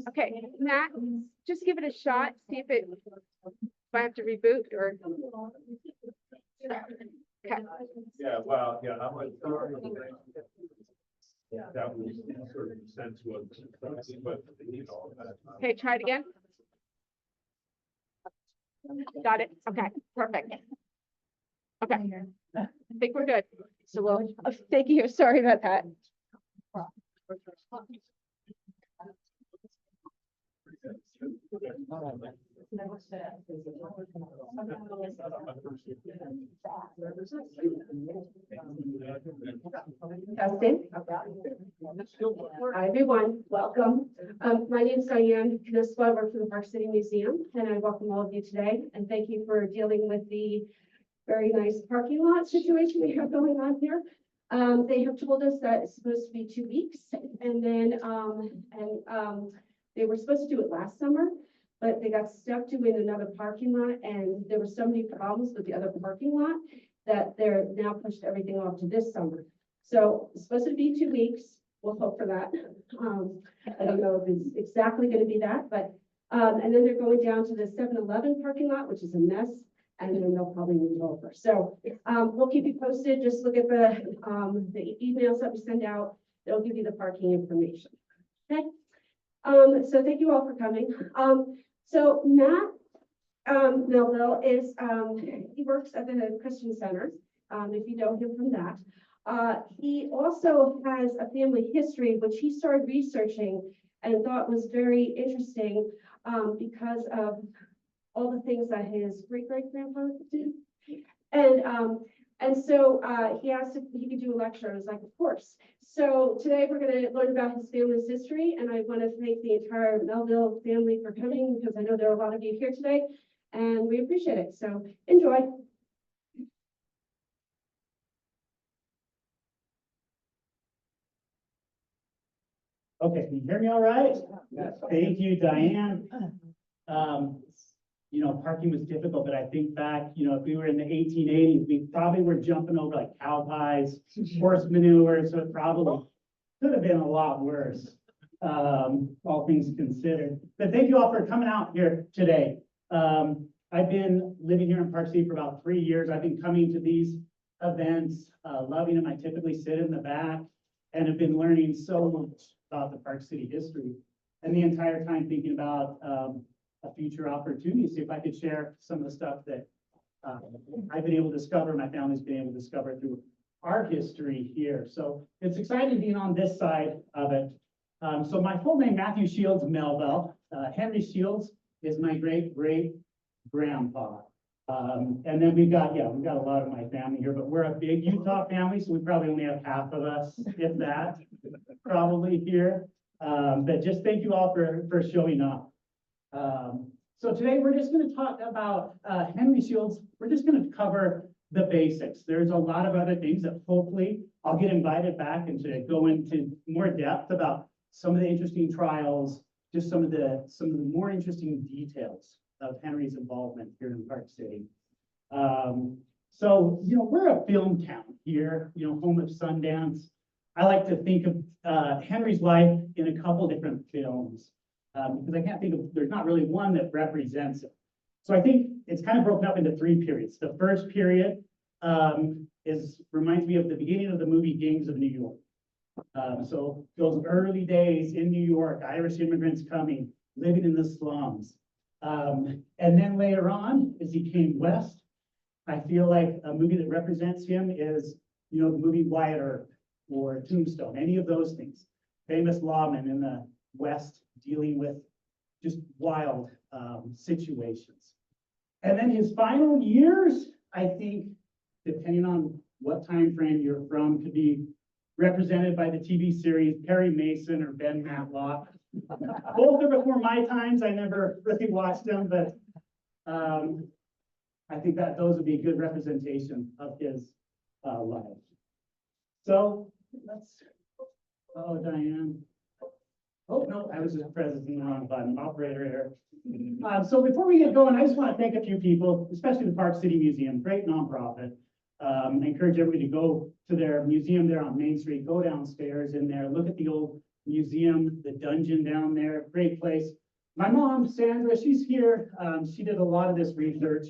Okay, Matt, just give it a shot. See if I have to reboot or. Okay. Yeah, well, yeah, I'm like, that was sort of the sense was, but, you know. Okay, try it again. Got it. Okay, perfect. Okay, I think we're good. So we'll, thank you. Sorry about that. Testing. Hi, everyone. Welcome. My name is Diane Kniswa. I work for the Park City Museum, and I welcome all of you today. And thank you for dealing with the very nice parking lot situation we have going on here. They have told us that it's supposed to be 2 weeks, and then they were supposed to do it last summer, but they got stuck doing another parking lot, and there were so many problems with the other parking lot that they're now pushed everything off to this summer. So it's supposed to be 2 weeks. We'll hope for that. I don't know if it's exactly going to be that, but and then they're going down to the 7-Eleven parking lot, which is a mess, and then they'll probably move over. So we'll keep you posted. Just look at the emails that we send out. They'll give you the parking information. Okay. So thank you all for coming. So Matt Melville is he works at the Christian Center. If you know him from that. He also has a family history, which he started researching and thought was very interesting because of all the things that his great-great-grandfather did. And so he asked if he could do a lecture. I was like, of course. So today we're going to learn about his family's history, and I want to thank the entire Melville family for coming because I know there are a lot of you here today, and we appreciate it. So enjoy. Okay, can you hear me all right? Yes. Thank you, Diane. You know, parking was difficult, but I think back, you know, if we were in the 1880s, we probably were jumping over like cow pies, horse manure, so it probably could have been a lot worse, all things considered. But thank you all for coming out here today. I've been living here in Park City for about 3 years. I've been coming to these events, loving them. I typically sit in the back and have been learning so much about the Park City history, and the entire time thinking about a future opportunity, see if I could share some of the stuff that I've been able to discover, my family's been able to discover through our history here. So it's exciting being on this side of it. So my full name, Matthew Shields Melville. Henry Shields is my great-great-grandpa. And then we've got a lot of my family here, but we're a big Utah family, so we probably only have half of us, if that, probably here. But just thank you all for showing up. So today we're just going to talk about Henry Shields. We're just going to cover the basics. There's a lot of other things that hopefully I'll get invited back and to go into more depth about some of the interesting trials, just some of the more interesting details of Henry's involvement here in Park City. So, you know, we're a film town here, you know, home of Sundance. I like to think of Henry's life in a couple different films because I can't think of, there's not really one that represents it. So I think it's kind of broken up into 3 periods. The first period reminds me of the beginning of the movie Gangs of New York. So those early days in New York, Irish immigrants coming, living in the slums. And then later on, as he came west, I feel like a movie that represents him is, you know, the movie Wyatt Earp or Tombstone, any of those things. Famous lawmen in the West dealing with just wild situations. And then his final years, I think, depending on what time frame you're from, could be represented by the TV series Perry Mason or Ben Matlock. Both are before my times. I never really watched them, but I think that those would be a good representation of his life. So let's, oh, Diane. Oh, no, I was just pressing the wrong button, operator here. So before we get going, I just want to thank a few people, especially the Park City Museum, great nonprofit. I encourage everybody to go to their museum there on Main Street, go downstairs in there, look at the old museum, the dungeon down there, great place. My mom, Sandra, she's here. She did a lot of this research.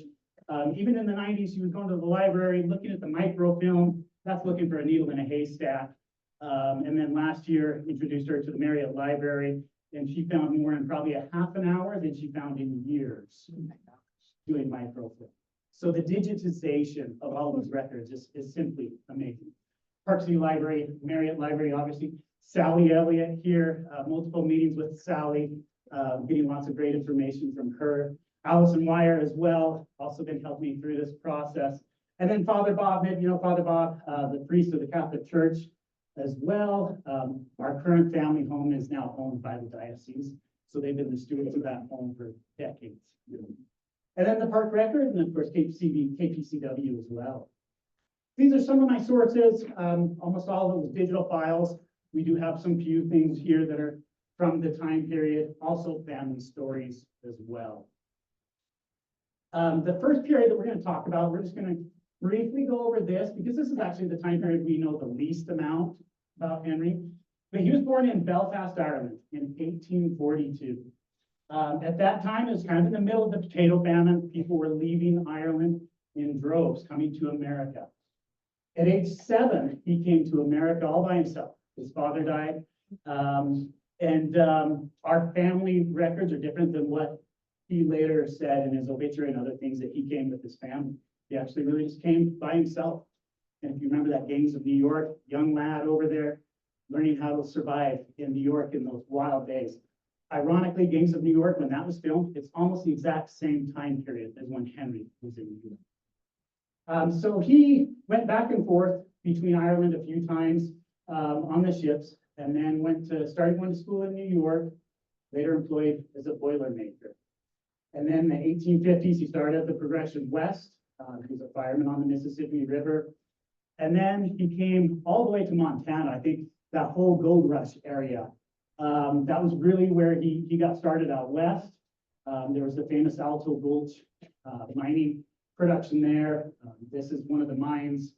Even in the 90s, she was going to the library, looking at the microfilm. That's looking for a needle in a haystack. And then last year, introduced her to the Marriott Library, and she found more in probably a half an hour than she found in years doing microfilm. So the digitization of all those records is simply amazing. Park City Library, Marriott Library, obviously. Sally Elliott here, multiple meetings with Sally, getting lots of great information from her. Allison Wire as well, also been helping me through this process. And then Father Bob, maybe you know Father Bob, the priest of the Catholic Church as well. Our current family home is now owned by the diocese. So they've been the stewards of that home for decades. And then the Park Record, and of course KPCW as well. These are some of my sources. Almost all of those digital files. We do have some few things here that are from the time period, also family stories as well. The first period that we're going to talk about, we're just going to briefly go over this because this is actually the time period we know the least amount about Henry. But he was born in Belfast, Ireland in 1842. At that time, it was kind of in the middle of the potato famine. People were leaving Ireland in droves, coming to America. At age 7, he came to America all by himself. His father died. Our family records are different than what he later said in his obituary and other things that he came with his family. He actually really just came by himself. And if you remember that Gangs of New York, young lad over there, learning how to survive in New York in those wild days. Ironically, Gangs of New York, when that was filmed, it's almost the exact same time period as when Henry was in New York. So he went back and forth between Ireland a few times on the ships, and then started going to school in New York, later employed as a boilermaker. And then in the 1850s, he started at the Progression West. He was a fireman on the Mississippi River. And then he came all the way to Montana. I think that whole gold rush area. That was really where he got started out west. There was the famous Alto Gulch mining production there. This is one of the mines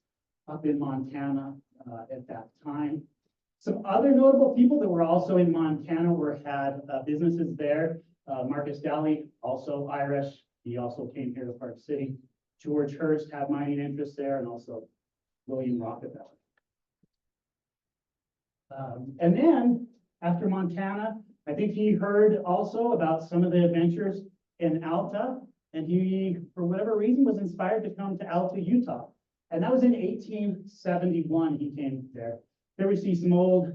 up in Montana at that time. Some other notable people that were also in Montana had businesses there. Marcus Daly, also Irish. He also came here to Park City. George Hearst had mining interests there, and also William Rockefeller. And then after Montana, I think he heard also about some of the adventures in Alta, and he, for whatever reason, was inspired to come to Alta, Utah. And that was in 1871 he came there. There we see some old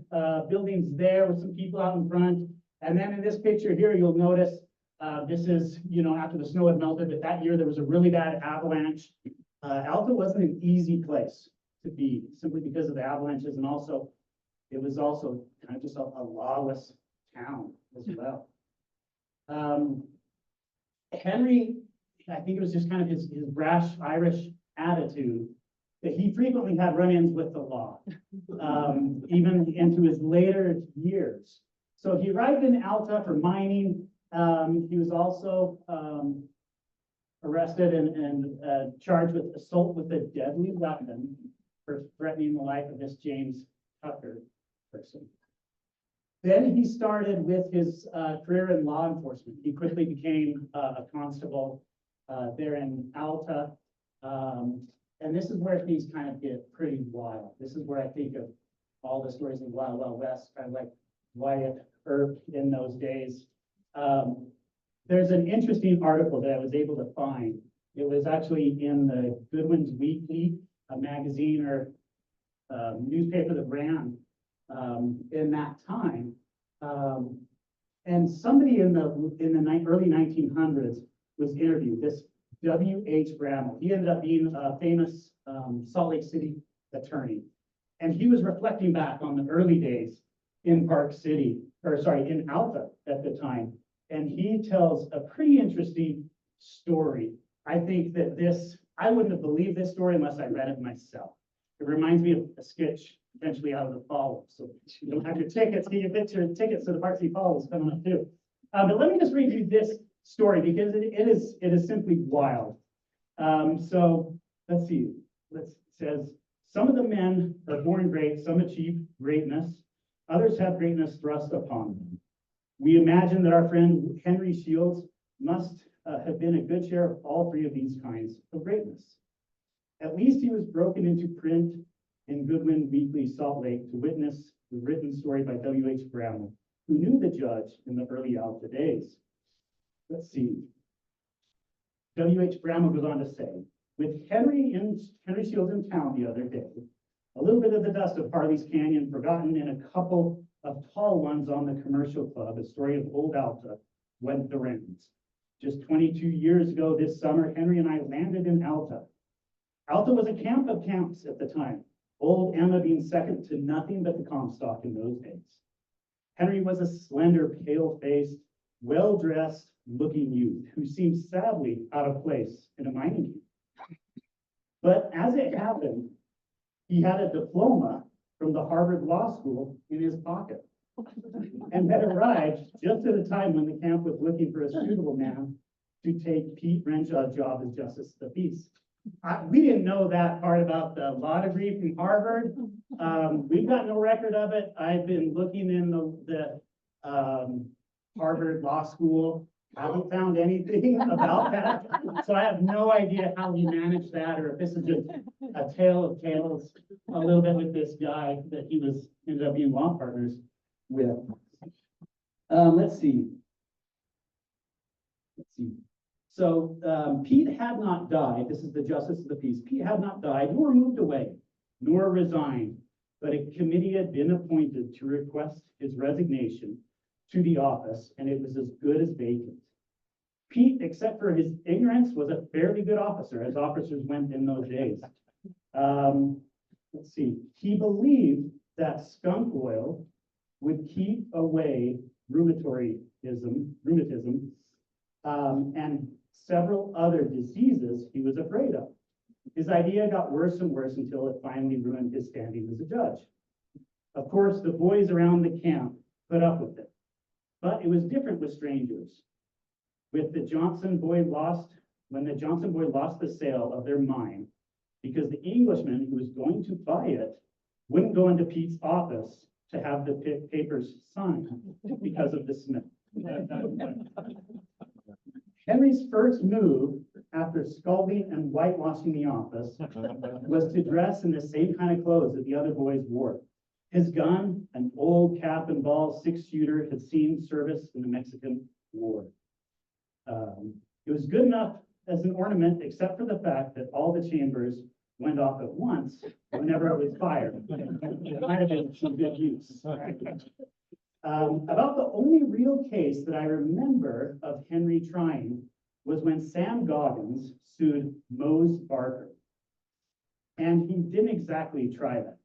buildings there with some people out in front. And then in this picture here, you'll notice this is, after the snow had melted, but that year there was a really bad avalanche. Alta wasn't an easy place to be simply because of the avalanches, and also it was also kind of just a lawless town as well. Henry, I think it was just kind of his brash Irish attitude that he frequently had run-ins with the law, even into his later years. So he arrived in Alta for mining. He was also arrested and charged with assault with a deadly weapon for threatening the life of this James Tucker person. Then he started with his career in law enforcement. He quickly became a constable there in Alta. And this is where things kind of get pretty wild. This is where I think of all the stories of Wild Wild West, kind of like Wyatt Earp in those days. There's an interesting article that I was able to find. It was actually in the Goodwin's Weekly, a magazine or newspaper that ran in that time. And somebody in the early 1900s was interviewed, this W.H. Bramall. He ended up being a famous Salt Lake City attorney. And he was reflecting back on the early days in in Alta at the time. And he tells a pretty interesting story. I think that I wouldn't have believed this story unless I read it myself. It reminds me of a sketch potentially out of the fall. So you don't have your tickets, get your tickets to the Parkite Fall is coming up too. But let me just read you this story because it is simply wild. So let's see. It says, some of the men are born great, some achieve greatness, others have greatness thrust upon them. We imagine that our friend Henry Shields must have been a good share of all three of these kinds of greatness. At least he was broken into print in Goodwin Weekly, Salt Lake, to witness the written story by W.H. Bramwell, who knew the judge in the early Alta days. Let's see. W.H. Bramwell goes on to say, with Henry Shields in town the other day, a little bit of the dust of Harley's Canyon forgotten in a couple of tall ones on the commercial club, a story of old Alta went the rounds. Just 22 years ago this summer, Henry and I landed in Alta. Alta was a camp of camps at the time, old Emma being second to nothing but the Comstock in those days. Henry was a slender, pale-faced, well-dressed looking youth who seemed sadly out of place in a mining camp. But as it happened, he had a diploma from the Harvard Law School in his pocket and had arrived just at a time when the camp was looking for a suitable man to take Pete Renshaw's job as Justice of the Peace. We didn't know that part about the law degree from Harvard. We've got no record of it. I've been looking in the Harvard Law School. Haven't found anything about that. So I have no idea how he managed that, or if this is just a tale of tales a little bit with this guy that he ended up being law partners with. Let's see. So Pete had not died. This is the Justice of the Peace. Pete had not died, nor moved away, nor resigned, but a committee had been appointed to request his resignation to the office, and it was as good as vacant. Pete, except for his ignorance, was a fairly good officer, as officers went in those days. Let's see. He believed that skunk oil would keep away rheumatism, and several other diseases he was afraid of. His idea got worse and worse until it finally ruined his standing as a judge. Of course, the boys around the camp put up with it, but it was different with strangers. When the Johnson boy lost the sale of their mine because the Englishman who was going to buy it wouldn't go into Pete's office to have the papers signed because of the smell. Henry's first move after scalding and whitewashing the office was to dress in the same kind of clothes that the other boys wore. His gun, an old cap and ball 6-shooter, had seen service in the Mexican War. It was good enough as an ornament, except for the fact that all the chambers went off at once whenever it was fired. It might have been some good use. About the only real case that I remember of Henry trying was when Sam Goggins sued Mose Barker. And he didn't exactly try that.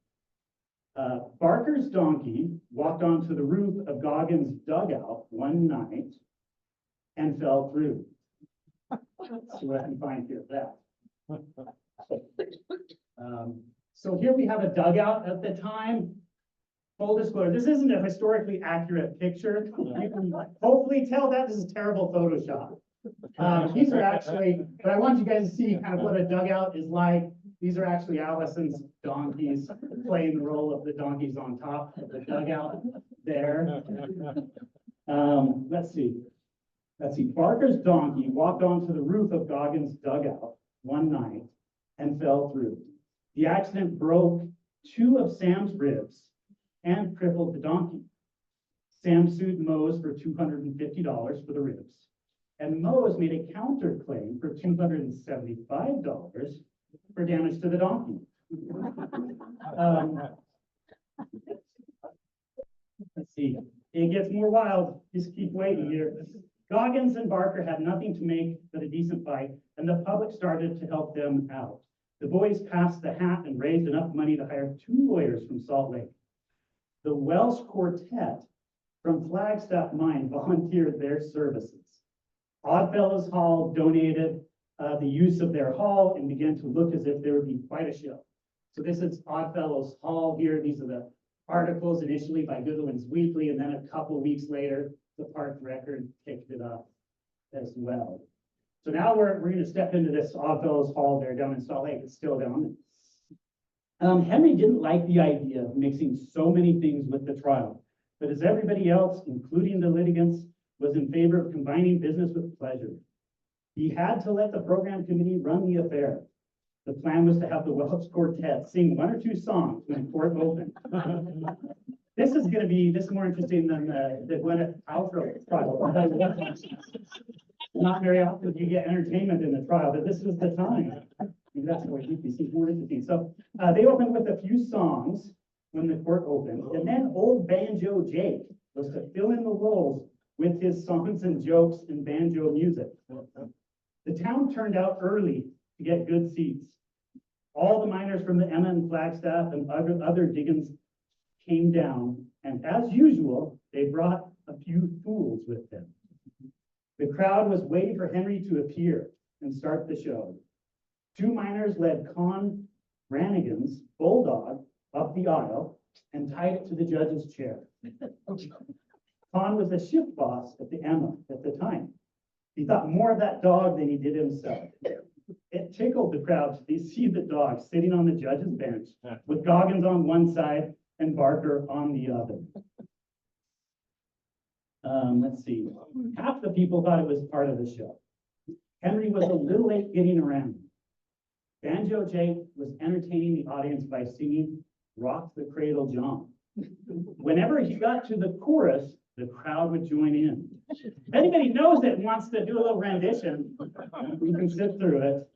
Barker's donkey walked onto the roof of Goggins' dugout one night and fell through. See what I can find here of that. So here we have a dugout at the time. Full disclosure, this isn't a historically accurate picture. You can hopefully tell that this is terrible Photoshop. These are actually, but I want you guys to see kind of what a dugout is like. These are actually Allison's donkeys playing the role of the donkeys on top of the dugout there. Let's see. Barker's donkey walked onto the roof of Goggins' dugout one night and fell through. The accident broke 2 of Sam's ribs and crippled the donkey. Sam sued Mose for $250 for the ribs, and Mose made a counterclaim for $275 for damage to the donkey. Let's see. It gets more wild. Just keep waiting here. Goggins and Barker had nothing to make but a decent fight, and the public started to help them out. The boys passed the hat and raised enough money to hire 2 lawyers from Salt Lake. The Welsh Quartet from Flagstaff Mine volunteered their services. Oddfellows Hall donated the use of their hall and began to look as if there would be quite a show. So this is Oddfellows Hall here. These are the articles initially by Goodwin's Weekly, and then a couple weeks later, the Park Record picked it up as well. So now we're going to step into this Oddfellows Hall there down in Salt Lake. It's still down. Henry didn't like the idea of mixing so many things with the trial, but as everybody else, including the litigants, was in favor of combining business with pleasure. He had to let the program committee run the affair. The plan was to have the Welsh Quartet sing one or two songs when court opened. This is more interesting than the Gwyneth Paltrow trial. Not very often do you get entertainment in the trial, but this was the time. Maybe that's what UPC more interesting. So they opened with a few songs when the court opened, and then old Banjo Jake was to fill in the lulls with his songs and jokes and banjo music. The town turned out early to get good seats. All the miners from the Emma and Flagstaff and other diggings came down, and as usual, they brought a few fools with them. The crowd was waiting for Henry to appear and start the show. Two miners led Con Brannigan's bulldog up the aisle and tied it to the judge's chair. Con was a shift boss at the Emma at the time. He thought more of that dog than he did himself. It tickled the crowd to see the dog sitting on the judge's bench with Goggins on one side and Barker on the other. Let's see. Half the people thought it was part of the show. Henry was a little late getting around. Banjo Jake was entertaining the audience by singing Rock the Cradle John. Whenever he got to the chorus, the crowd would join in. If anybody knows it and wants to do a little rendition, we can sit through it.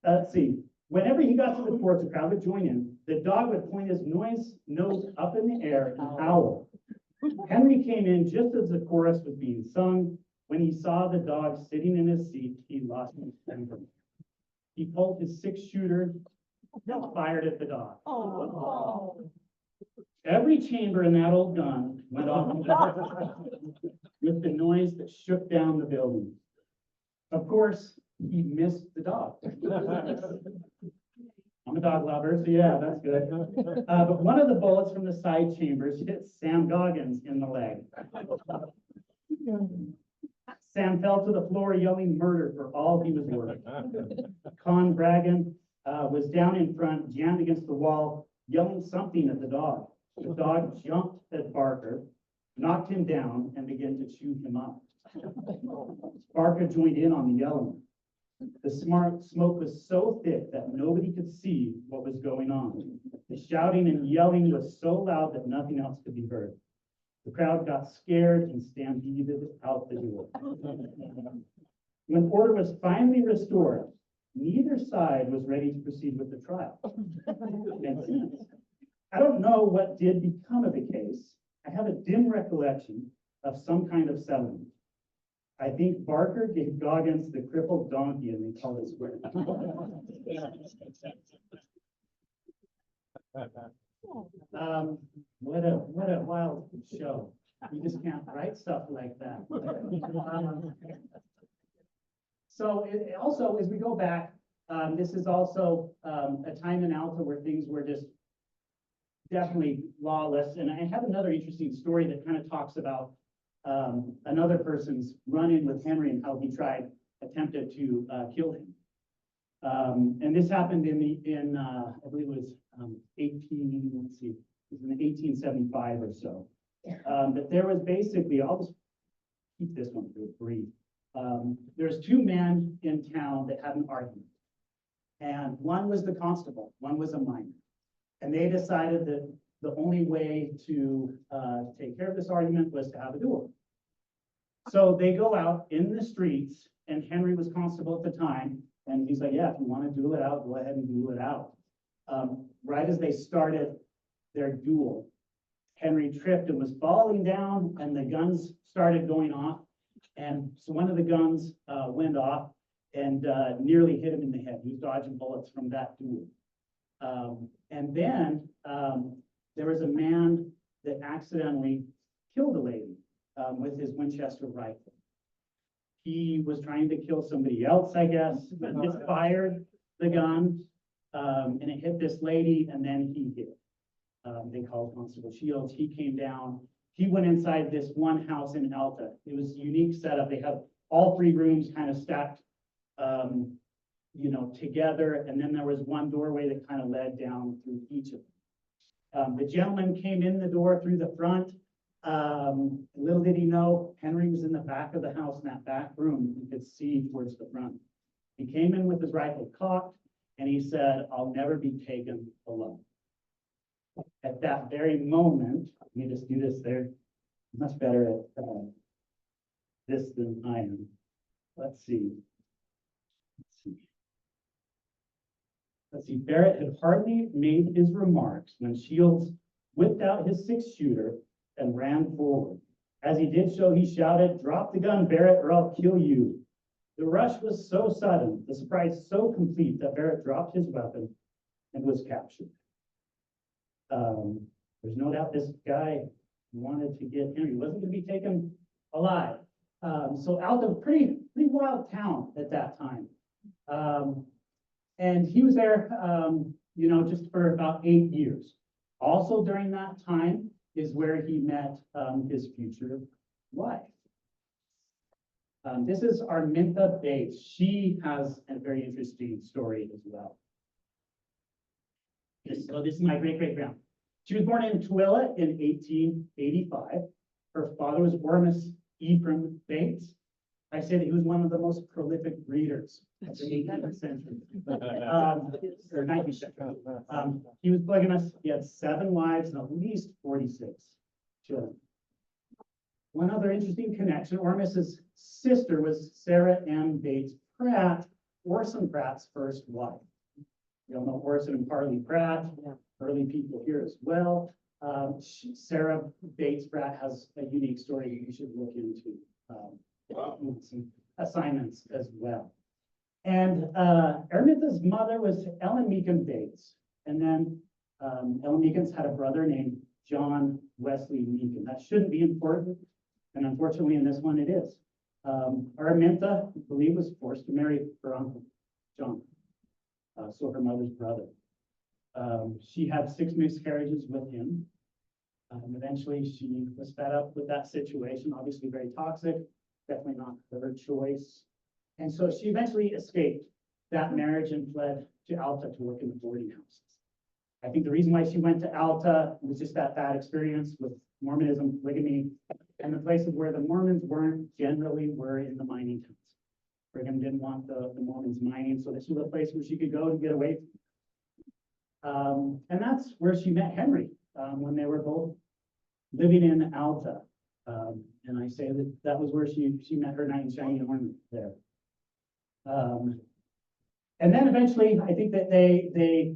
Let's see. Whenever he got to the chorus, the crowd would join in. The dog would point his nose up in the air and howl. Henry came in just as the chorus was being sung. When he saw the dog sitting in his seat, he lost his temper. He pulled his 6-shooter and fired at the dog. Every chamber in that old gun went off with the noise that shook down the building. Of course, he missed the dog. I'm a dog lover, so yeah, that's good. But one of the bullets from the side chambers hit Sam Goggins in the leg. Sam fell to the floor yelling murder for all he was worth. Con Bragan was down in front, jammed against the wall, yelling something at the dog. The dog jumped at Barker, knocked him down, and began to chew him up. Barker joined in on the yelling. The smoke was so thick that nobody could see what was going on. The shouting and yelling was so loud that nothing else could be heard. The crowd got scared and stampeded out the door. When order was finally restored, neither side was ready to proceed with the trial. And since I don't know what did become of the case, I have a dim recollection of some kind of settlement. I think Barker gave Goggins the crippled donkey and they called it square. What a wild show. You just can't write stuff like that. So also, as we go back, this is also a time in Alta where things were just definitely lawless. And I have another interesting story that kind of talks about another person's run-in with Henry and how he attempted to kill him. And this happened in I believe it was 1875 or so. But there was basically, I'll just keep this one brief. There's two men in town that had an argument. And one was the constable, one was a miner. And they decided that the only way to take care of this argument was to have a duel. So they go out in the streets, and Henry was constable at the time, and he's like, yeah, if you want to duel it out, go ahead and duel it out. Right as they started their duel, Henry tripped and was falling down, and the guns started going off. And so one of the guns went off and nearly hit him in the head. He was dodging bullets from that duel. And then there was a man that accidentally killed a lady with his Winchester rifle. He was trying to kill somebody else, I guess, but misfired the gun. and it hit this lady, and then he hit. They called Constable Shields. He came down. He went inside this one house in Alta. It was a unique setup. They have all three rooms kind of stacked, together, and then there was one doorway that kind of led down through each of them. The gentleman came in the door through the front. Little did he know, Henry was in the back of the house in that back room. You could see towards the front. He came in with his rifle cocked, and he said, "I'll never be taken alone." At that very moment, let me just do this there. Much better at this than I am. Let's see. Barrett had hardly made his remarks when Shields whipped out his 6-shooter and ran forward. As he did so, he shouted, "Drop the gun, Barrett, or I'll kill you." The rush was so sudden, the surprise so complete that Barrett dropped his weapon and was captured. There's no doubt this guy wanted to get Henry. He wasn't going to be taken alive. So Alta, pretty wild town at that time. And he was there, just for about 8 years. Also during that time is where he met his future wife. This is Aramintha Bates. She has a very interesting story as well. So this is my great-great-grandma. She was born in Tooele in 1885. Her father was Ormus Ephraim Bates. I say that he was one of the most prolific breeders of the 18th century, or 19th century. He was polygamous. He had 7 wives and at least 46 children. One other interesting connection, Ormus's sister was Sarah M. Bates Pratt, Orson Pratt's first wife. You'll know Orson and Parley Pratt, early people here as well. Sarah Bates Pratt has a unique story that you should look into. Some assignments as well. And Aramintha's mother was Ellen Meekin Bates. And then Ellen Meekin's had a brother named John Wesley Meekin. That shouldn't be important. And unfortunately, in this one, it is. Aramintha, I believe, was forced to marry her uncle, John. So her mother's brother. She had 6 miscarriages with him. Eventually, she was fed up with that situation, obviously very toxic, definitely not her choice. And so she eventually escaped that marriage and fled to Alta to work in the boarding houses. I think the reason why she went to Alta was just that bad experience with Mormonism, polygamy, and the places where the Mormons generally were in the mining towns. Brigham didn't want the Mormons mining, so this was a place where she could go to get away. And that's where she met Henry when they were both living in Alta. And I say that was where she met her knight in shining armor there. And then eventually, I think that they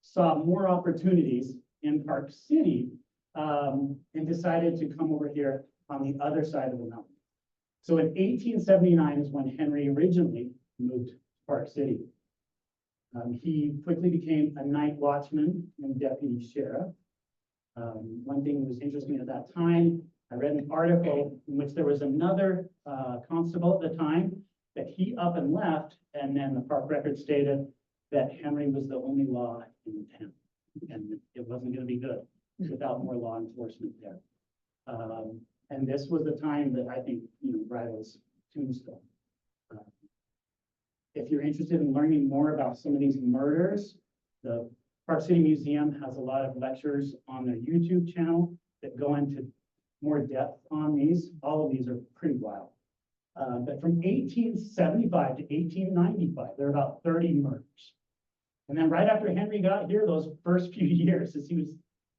saw more opportunities in Park City and decided to come over here on the other side of the mountain. So in 1879 is when Henry originally moved to Park City. He quickly became a night watchman and deputy sheriff. One thing that was interesting at that time, I read an article in which there was another constable at the time that he up and left, and then the park record stated that Henry was the only law in the town, and it wasn't going to be good without more law enforcement there. And this was the time that I think, rivals Tombstone. If you're interested in learning more about some of these murders, the Park City Museum has a lot of lectures on their YouTube channel that go into more depth on these. All of these are pretty wild. But from 1875 to 1895, there were about 30 murders. And then right after Henry got here, those first few years, as he was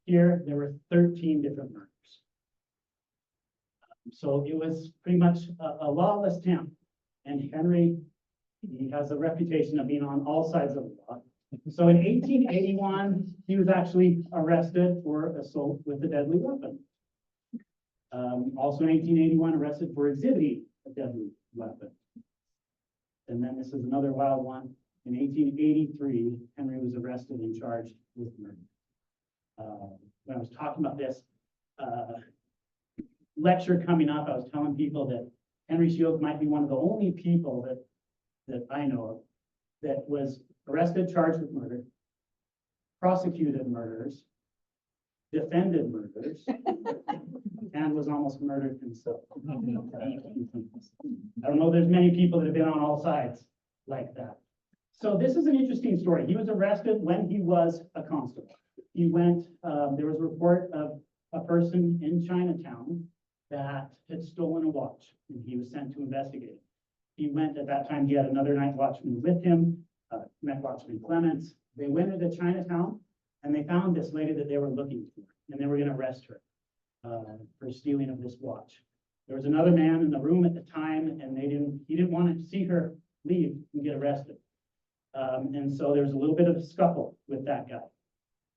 here, there were 13 different murders. So it was pretty much a lawless town. And Henry, he has a reputation of being on all sides of the law. So in 1881, he was actually arrested for assault with a deadly weapon. Also in 1881, arrested for exhibiting a deadly weapon. And then this is another wild one. In 1883, Henry was arrested and charged with murder. When I was talking about this lecture coming up, I was telling people that Henry Shields might be one of the only people that I know of that was arrested, charged with murder, prosecuted murders, defended murders, and was almost murdered himself. I don't know, there's many people that have been on all sides like that. So this is an interesting story. He was arrested when he was a constable. He went, there was a report of a person in Chinatown that had stolen a watch, and he was sent to investigate. He went, at that time, he had another night watchman with him, night watchman Clements. They went into Chinatown, and they found this lady that they were looking for, and they were gonna arrest her for stealing of this watch. There was another man in the room at the time, and he didn't want to see her leave and get arrested. And so there's a little bit of a scuffle with that guy.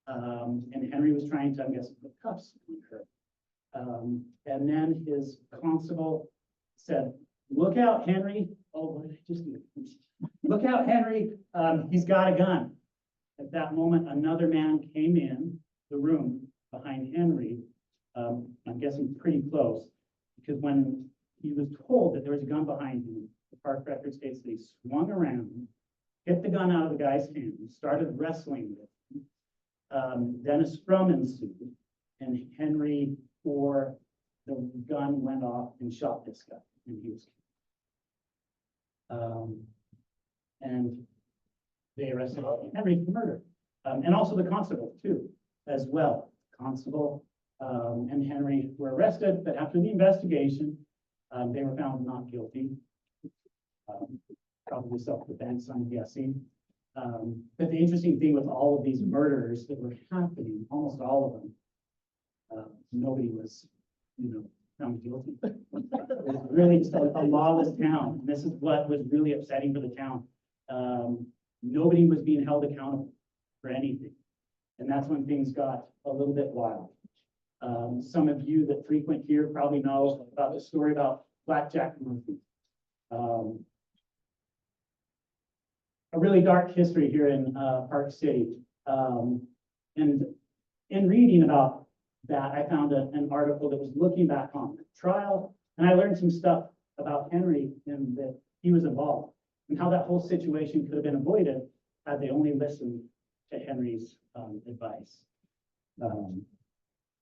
And Henry was trying to, I'm guessing, put cuffs on her. And then his constable said, "Look out, Henry." Oh, what did I just do? "Look out, Henry, he's got a gun." At that moment, another man came in the room behind Henry. I'm guessing pretty close, because when he was told that there was a gun behind him, the park record states that he swung around, hit the gun out of the guy's hand, started wrestling with him. Then a scrum ensued, and Henry, for the gun, went off and shot this guy, and he was killed. And they arrested Henry for murder, and also the constable too, as well. Constable and Henry were arrested, but after the investigation, they were found not guilty. Probably self-defense, I'm guessing. But the interesting thing with all of these murders that were happening, almost all of them, nobody was, found guilty. It was really just a lawless town. This is what was really upsetting for the town. Nobody was being held accountable for anything. And that's when things got a little bit wild. Some of you that frequent here probably know about the story about Black Jack Murphy. A really dark history here in Park City. And in reading about that, I found an article that was looking back on the trial, and I learned some stuff about Henry and that he was involved, and how that whole situation could have been avoided had they only listened to Henry's advice.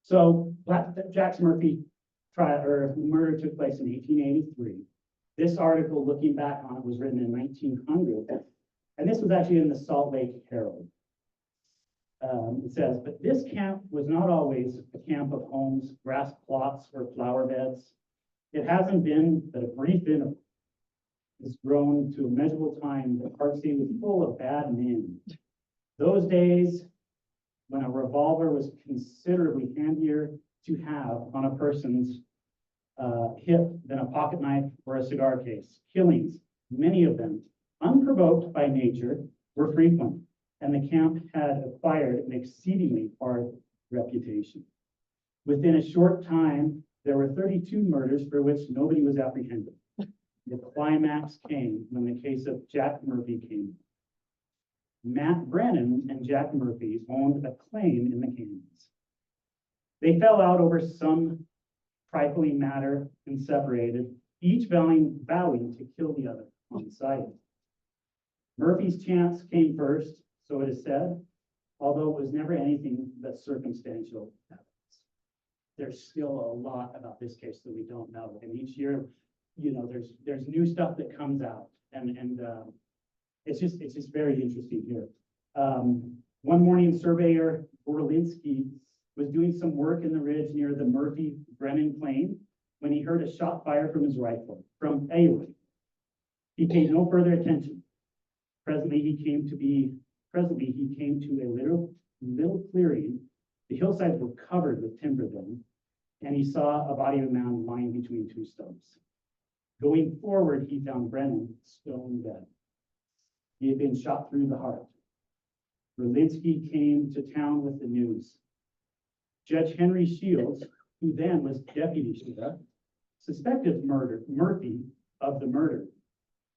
So Black Jack Murphy trial or murder took place in 1883. This article, looking back on it, was written in 1900. And this was actually in the Salt Lake Herald. It says, "But this camp was not always a camp of homes, grass plots, or flower beds. It hasn't been but a brief interval. It's grown to a measurable time that Park City was full of bad men. Those days when a revolver was considerably handier to have on a person's hip than a pocket knife or a cigar case. Killings, many of them unprovoked by nature, were frequent, and the camp had acquired an exceedingly hard reputation. Within a short time, there were 32 murders for which nobody was apprehended. The climax came when the case of Jack Murphy came. Matt Brennan and Jack Murphy owned a claim in the Canyons. They fell out over some trifling matter and separated, each vowing to kill the other on sight. Murphy's chance came first, so it is said, although it was never anything but circumstantial evidence. There's still a lot about this case that we don't know, and each year, there's new stuff that comes out, and it's just very interesting here. One morning, surveyor Borlinski was doing some work in the ridge near the Murphy-Brennan claim when he heard a shot fired from his rifle from a rifle. He paid no further attention. Presently, he came to a little clearing. The hillsides were covered with timber then, and he saw a body of a man lying between two stumps. Going forward, he found Brennan stone dead. He had been shot through the heart. Berlinski came to town with the news. Judge Henry Shields, who then was deputy sheriff, suspected Murphy of the murder.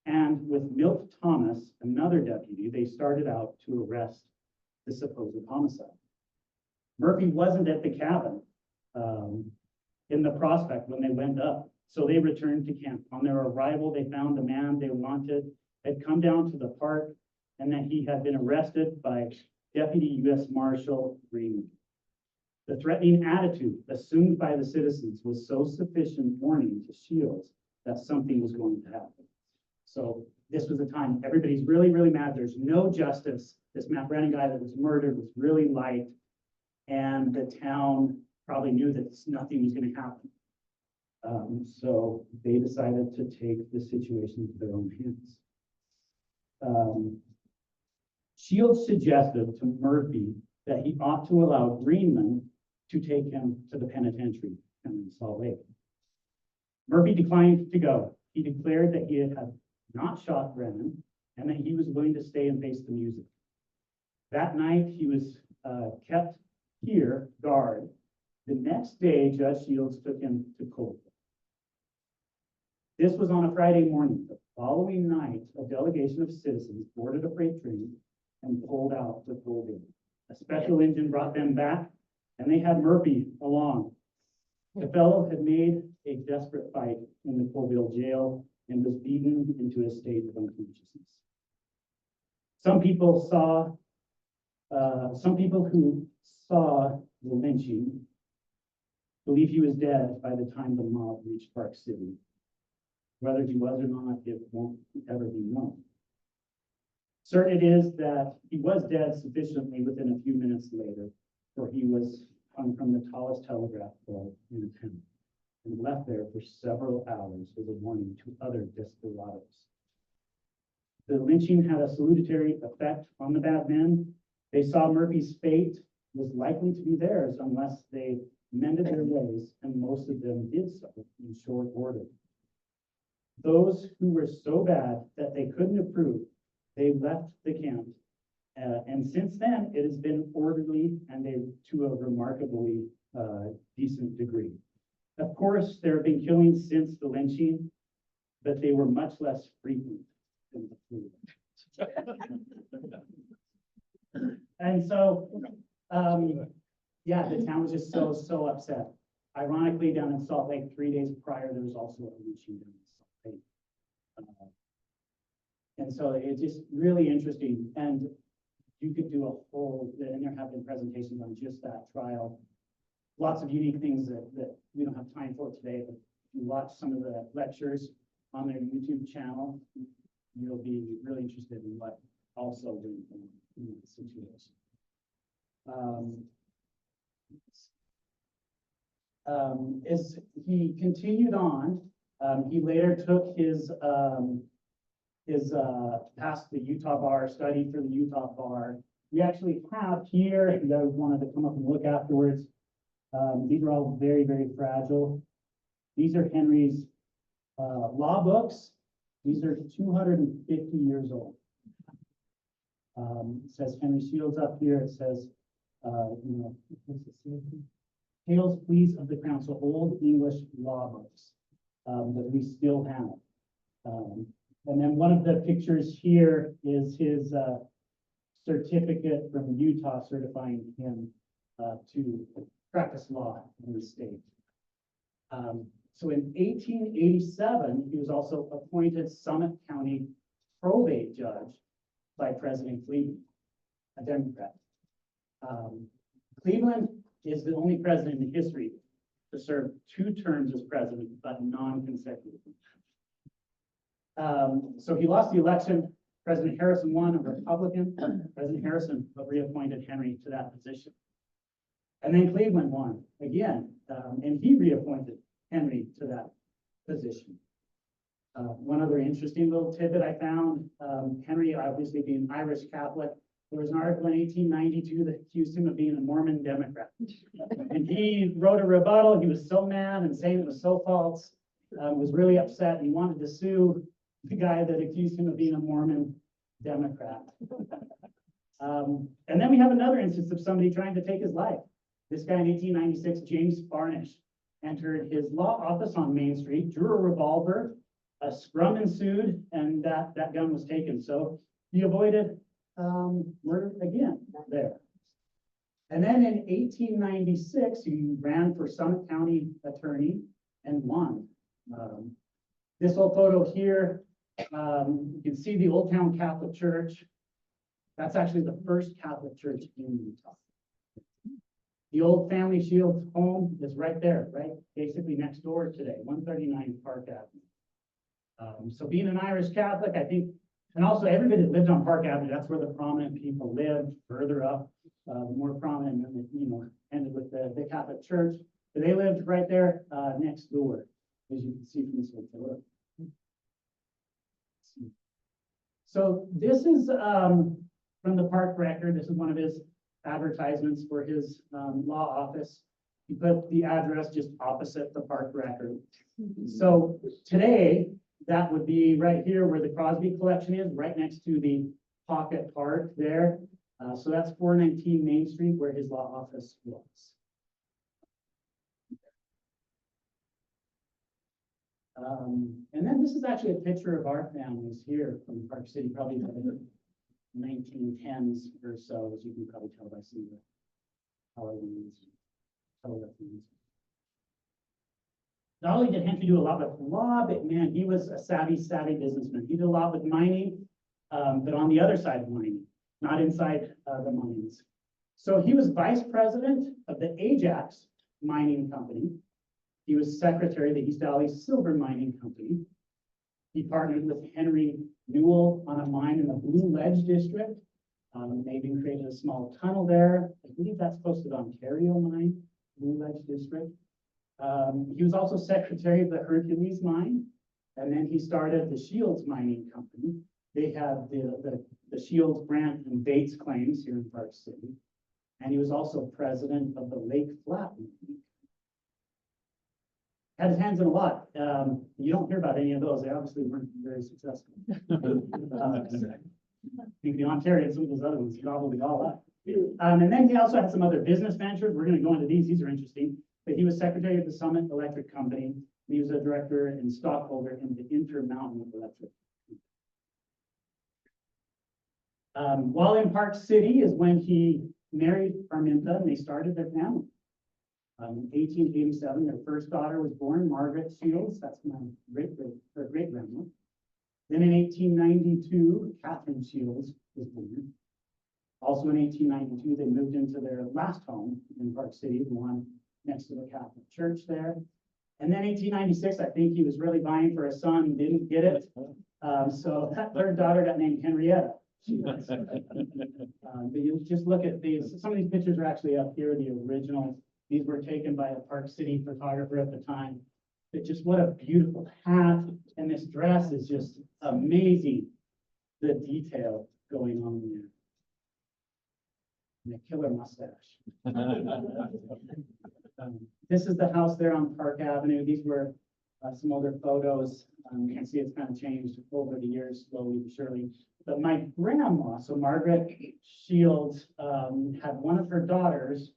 And with Milt Thomas, another deputy, they started out to arrest the supposed homicide. Murphy wasn't at the cabin in the Prospect when they went up, so they returned to camp. On their arrival, they found the man they wanted had come down to the park and that he had been arrested by Deputy U.S. Marshal Green. The threatening attitude assumed by the citizens was so sufficient warning to Shields that something was going to happen. So this was a time everybody's really, really mad. There's no justice. This Matt Brennan guy that was murdered was really liked, and the town probably knew that nothing was going to happen. So they decided to take the situation into their own hands. Shields suggested to Murphy that he ought to allow Greenman to take him to the penitentiary in Salt Lake. Murphy declined to go. He declared that he had not shot Brennan and that he was willing to stay and face the music. That night, he was kept here, guard. The next day, Judge Shields took him to court. This was on a Friday morning. The following night, a delegation of citizens boarded a freight train and pulled out to Colville. A special engine brought them back, and they had Murphy along. The fellow had made a desperate fight in the Colville jail and was beaten into a state of unconsciousness. Some people who saw the lynching believe he was dead by the time the mob reached Park City. Whether he was or not, it won't ever be known. Certain it is that he was dead sufficiently within a few minutes later, for he was hung from the tallest telegraph pole in the town and left there for several hours as a warning to other desperados. The lynching had a salutary effect on the bad men. They saw Murphy's fate was likely to be theirs unless they mended their ways, and most of them did so in short order. Those who were so bad that they couldn't approve, they left the camp. And since then, it has been orderly and to a remarkably decent degree. Of course, there have been killings since the lynching, but they were much less frequent than the flu. And so, yeah, the town was just so upset. Ironically, down in Salt Lake, 3 days prior, there was also a lynching down in Salt Lake. And so it's just really interesting. And you could do a whole, and there have been presentations on just that trial. Lots of unique things that we don't have time for today, but if you watch some of the lectures on their YouTube channel, you'll be really interested in what also went on in the situation. As he continued on, he later took his passed the Utah bar, studied for the Utah bar. We actually have here, if you guys wanted to come up and look afterwards, these are all very, very fragile. These are Henry's law books. These are 250 years old. It says Henry Shields up here. It says, what's it say? Tales, Pleas of the Crown. So old English law books that we still have. And then one of the pictures here is his certificate from Utah certifying him to practice law in the state. So in 1887, he was also appointed Summit County probate judge by President Cleveland, a Democrat. Cleveland is the only president in history to serve 2 terms as president, but non-consecutive. So he lost the election. President Harrison won, a Republican. President Harrison reappointed Henry to that position. And then Cleveland won again, and he reappointed Henry to that position. One other interesting little tidbit I found, Henry, obviously being Irish Catholic, there was an article in 1892 that accused him of being a Mormon Democrat. And he wrote a rebuttal. He was so mad and saying it was so false, was really upset, and he wanted to sue the guy that accused him of being a Mormon Democrat. And then we have another instance of somebody trying to take his life. This guy in 1896, James Farnish, entered his law office on Main Street, drew a revolver, a scrum ensued, and that gun was taken. So he avoided murder again there. And then in 1896, he ran for Summit County attorney and won. This whole photo here, you can see the Old Town Catholic Church. That's actually the first Catholic church in Utah. The old family Shields home is right there, right? Basically next door today, 139 Park Avenue. So being an Irish Catholic, I think, and also everybody that lived on Park Avenue, that's where the prominent people lived. Further up, the more prominent, ended with the Catholic Church. But they lived right there next door, as you can see from this photo. So this is from the park record. This is one of his advertisements for his law office. He put the address just opposite the park record. So today, that would be right here where the Crosby collection is, right next to the Pocket Park there. So that's 419 Main Street where his law office was. And then this is actually a picture of our families here from Park City, probably the 1910s or so, as you can probably tell by some of the Halloweens. Not only did Henry do a lot with law, but man, he was a savvy businessman. He did a lot with mining, but on the other side of mining, not inside the mines. So he was vice president of the Ajax Mining Company. He was secretary of the East Valley Silver Mining Company. He partnered with Henry Newell on a mine in the Blue Ledge District. They even created a small tunnel there. I believe that's close to the Ontario mine, Blue Ledge District. He was also secretary of the Hercules mine. And then he started the Shields Mining Company. They had the Shields Grant and Bates claims here in Park City. And he was also president of the Lake Flat Mining. Had his hands in a lot. You don't hear about any of those. They obviously weren't very successful. I think the Ontario and some of those other ones gobbled it all up. And then he also had some other business ventures. We're going to go into these. These are interesting. But he was secretary of the Summit Electric Company. He was a director and stockholder in the Intermountain Electric. While in Park City is when he married Aramintha and they started their family. In 1887, their first daughter was born, Margaret Shields. That's my great-grandma. Then in 1892, Catherine Shields was born. Also in 1892, they moved into their last home in Park City, the one next to the Catholic Church there. And then 1896, I think he was really vying for a son. He didn't get it. So that third daughter got named Henrietta. But you just look at these. Some of these pictures are actually up here, the originals. These were taken by a Park City photographer at the time. But just what a beautiful hat. And this dress is just amazing. The detail going on there. And a killer mustache. This is the house there on Park Avenue. These were some older photos. You can see it's kind of changed over the years, slowly but surely. But my grandma, so Margaret Shields, had one of her daughters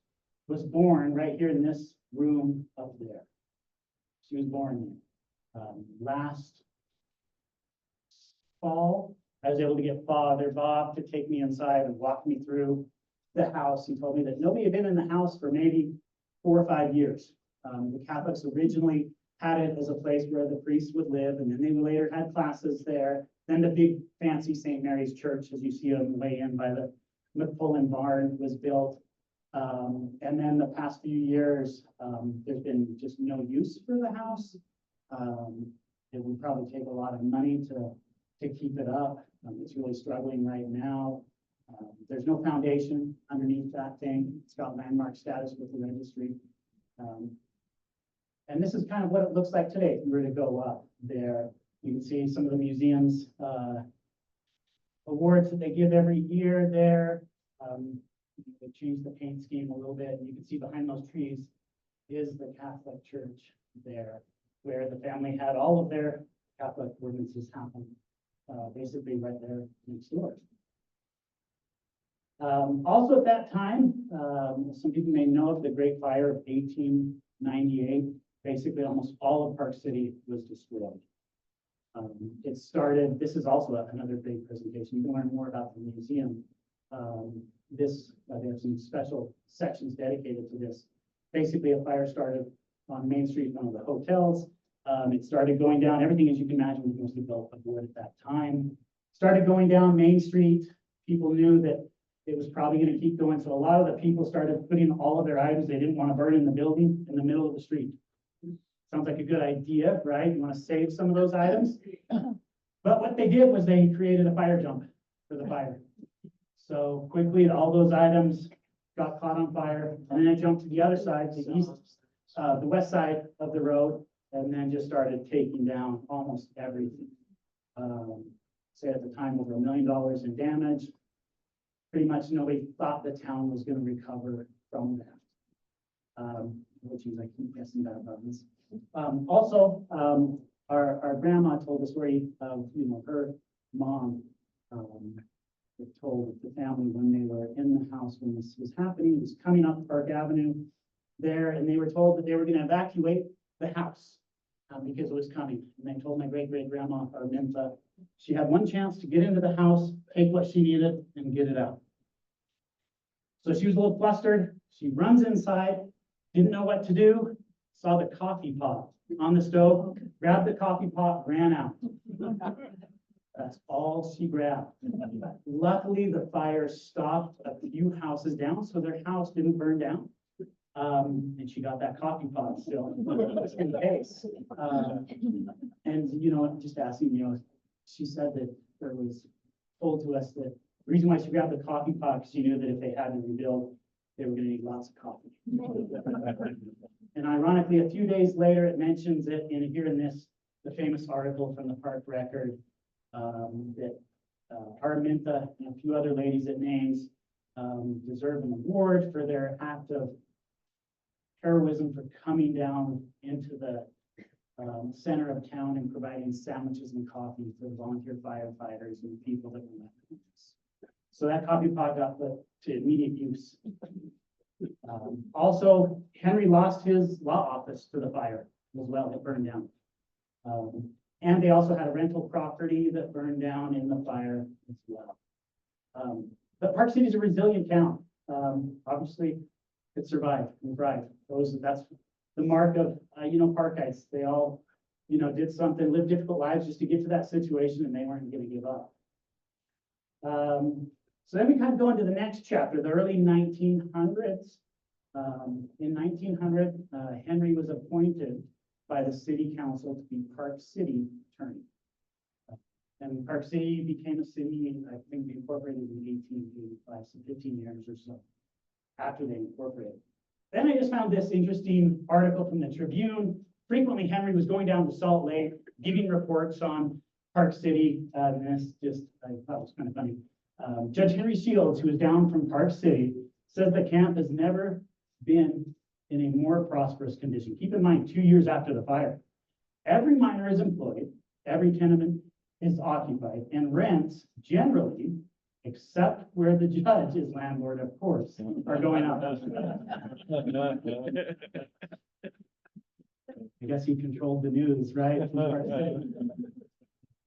was born right here in this room up there. She was born last fall. I was able to get Father Bob to take me inside and walk me through the house. He told me that nobody had been in the house for maybe 4 or 5 years. The Catholics originally had it as a place where the priests would live, and then they later had classes there. Then the big fancy St. Mary's Church, as you see on the way in by the McPullen barn, was built. And then the past few years, there's been just no use for the house. It would probably take a lot of money to keep it up. It's really struggling right now. There's no foundation underneath that thing. It's got landmark status with the registry. And this is kind of what it looks like today. If you were to go up there, you can see some of the museum's awards that they give every year there. They changed the paint scheme a little bit. You can see behind those trees is the Catholic Church there, where the family had all of their Catholic ordinances happen, basically right there next door. Also at that time, some people may know of the Great Fire of 1898. Basically, almost all of Park City was destroyed. It started, this is also another big presentation. You can learn more about the museum. They have some special sections dedicated to this. Basically, a fire started on Main Street, one of the hotels. It started going down, everything as you can imagine was mostly built of wood at that time. Started going down Main Street, people knew that it was probably gonna keep going, so a lot of the people started putting all of their items they didn't want to burn in the building in the middle of the street. Sounds like a good idea, right? You want to save some of those items? But what they did was they created a fire jump for the fire. So quickly, all those items got caught on fire, and then it jumped to the other side, the east, the west side of the road, and then just started taking down almost everything. Say at the time, over $1 million in damage. Pretty much nobody thought the town was gonna recover from that. Which is, I keep guessing that about this. Also, our grandma told the story of, her mom, told the family when they were in the house when this was happening, it was coming up Park Avenue there, and they were told that they were gonna evacuate the house, because it was coming. And they told my great-great-grandma, Aramintha, she had one chance to get into the house, take what she needed, and get it out. So she was a little flustered. She runs inside, didn't know what to do, saw the coffee pot on the stove, grabbed the coffee pot, ran out. That's all she grabbed. Luckily, the fire stopped a few houses down, so their house didn't burn down. And she got that coffee pot still in case. And, just asking, she said that there was told to us that the reason why she grabbed the coffee pot, because she knew that if they had to rebuild, they were gonna need lots of coffee. And ironically, a few days later, it mentions it here in this, the famous article from the Park Record, that Aramintha and a few other ladies it names deserve an award for their act of heroism for coming down into the center of town and providing sandwiches and coffee for the volunteer firefighters and people that were left. So that coffee pot got put to immediate use. Also, Henry lost his law office to the fire as well. It burned down. And they also had a rental property that burned down in the fire as well. But Park City is a resilient town. Obviously, it survived and thrived. That's the mark of, Parkites. They all, did something, lived difficult lives just to get to that situation, and they weren't going to give up. So then we kind of go into the next chapter, the early 1900s. In 1900, Henry was appointed by the city council to be Park City attorney. And Park City became a city, I think, incorporated in 1885, so 15 years or so after they incorporated. Then I just found this interesting article from the Tribune. Frequently, Henry was going down to Salt Lake, giving reports on Park City. And this I thought was kind of funny. Judge Henry Shields, who is down from Park City, says the camp has never been in a more prosperous condition. Keep in mind, 2 years after the fire. Every miner is employed, every tenement is occupied, and rents generally, except where the judge is landlord, of course, are going up. I guess he controlled the news, right?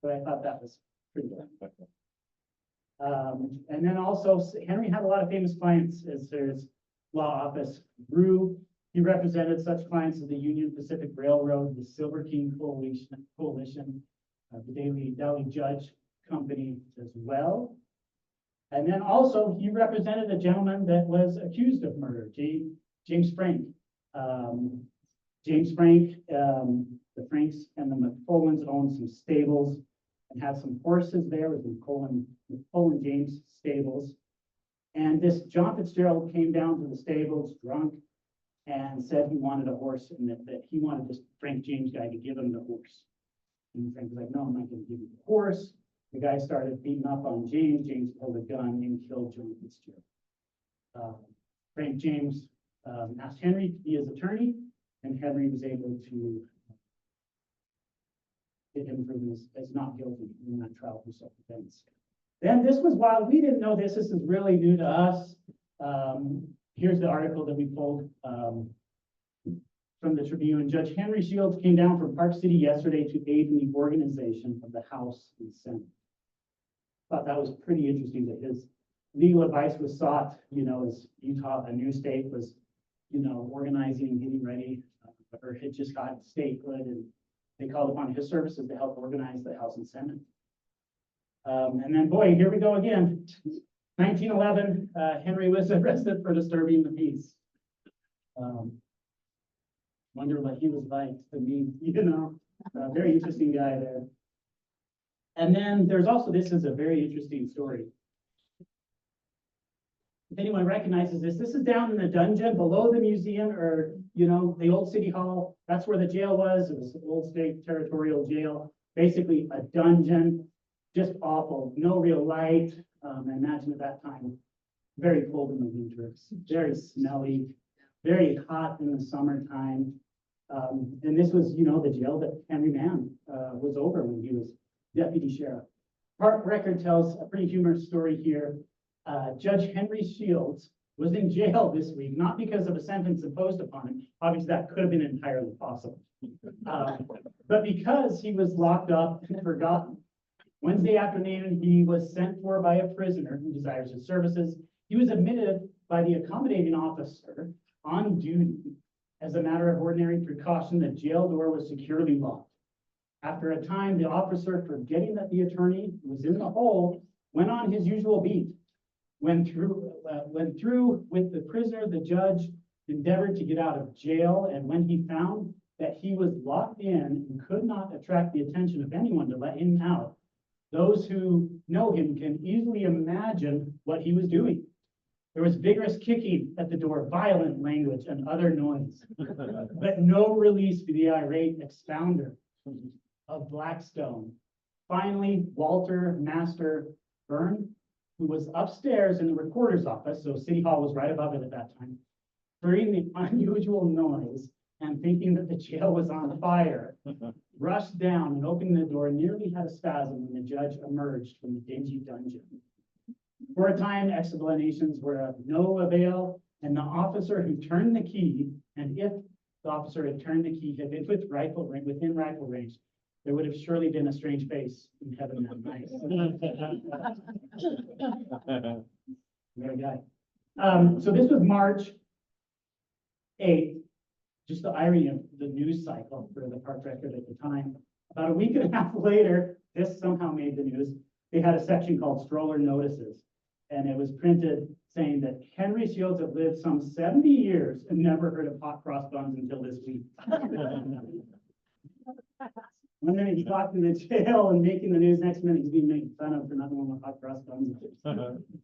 But I thought that was pretty good. And then also, Henry had a lot of famous clients as his law office grew. He represented such clients as the Union Pacific Railroad, the Silver King Coalition, the Daily Judge Company as well. And then also, he represented a gentleman that was accused of murder, James Frank. James Frank, the Franks and the McFollins owned some stables and had some horses there with McFolin James stables. And this John Fitzgerald came down to the stables drunk and said he wanted a horse and that he wanted this Frank James guy to give him the horse. And Frank was like, no, I'm not going to give you the horse. The guy started beating up on James. James pulled a gun and killed John Fitzgerald. Frank James asked Henry to be his attorney, and Henry was able to get him from this as not guilty in that trial for self-defense. Then this was, while we didn't know this is really new to us. Here's the article that we pulled from the Tribune. Judge Henry Shields came down from Park City yesterday to aid in the organization of the House and Senate. Thought that was pretty interesting that his legal advice was sought, as Utah, a new state, was, organizing and getting ready, or had just got statehood, and they called upon his services to help organize the House and Senate. And then, boy, here we go again. 1911, Henry was arrested for disturbing the peace. Wonder what he was like to me, a very interesting guy there. And then there's also, this is a very interesting story. If anyone recognizes this, this is down in the dungeon below the museum, or, the old city hall. That's where the jail was. It was the old state territorial jail, basically a dungeon, just awful, no real light. Imagine at that time, very cold in the winter, very smelly, very hot in the summertime. And this was, the jail that Henry Mann was over when he was deputy sheriff. Park record tells a pretty humorous story here. Judge Henry Shields was in jail this week, not because of a sentence imposed upon him. Obviously, that could have been entirely possible. But because he was locked up and forgotten. Wednesday afternoon, he was sent for by a prisoner who desires his services. He was admitted by the accommodating officer on duty. As a matter of ordinary precaution, the jail door was securely locked. After a time, the officer, forgetting that the attorney was in the hole, went on his usual beat. Went through with the prisoner, the judge endeavored to get out of jail, and when he found that he was locked in and could not attract the attention of anyone to let him out, those who know him can easily imagine what he was doing. There was vigorous kicking at the door, violent language, and other noise, but no release for the irate expounder of Blackstone. Finally, Walter Master Byrne, who was upstairs in the recorder's office, so City Hall was right above it at that time, hearing the unusual noise and thinking that the jail was on fire, rushed down and opening the door, nearly had a spasm when the judge emerged from the dingy dungeon. For a time, explanations were of no avail, and the officer who turned the key, and if the officer had turned the key, had been within rifle range, there would have surely been a strange face in heaven that night. Very guy. So this was March 8th. Just the irony of the news cycle for the Park record at the time. About a week and a half later, this somehow made the news. They had a section called Stroller Notices, and it was printed saying that Henry Shields had lived some 70 years and never heard of hot cross buns until this week. One minute he's locked in the jail and making the news, next minute he's being made fun of for nothing wrong with hot cross buns.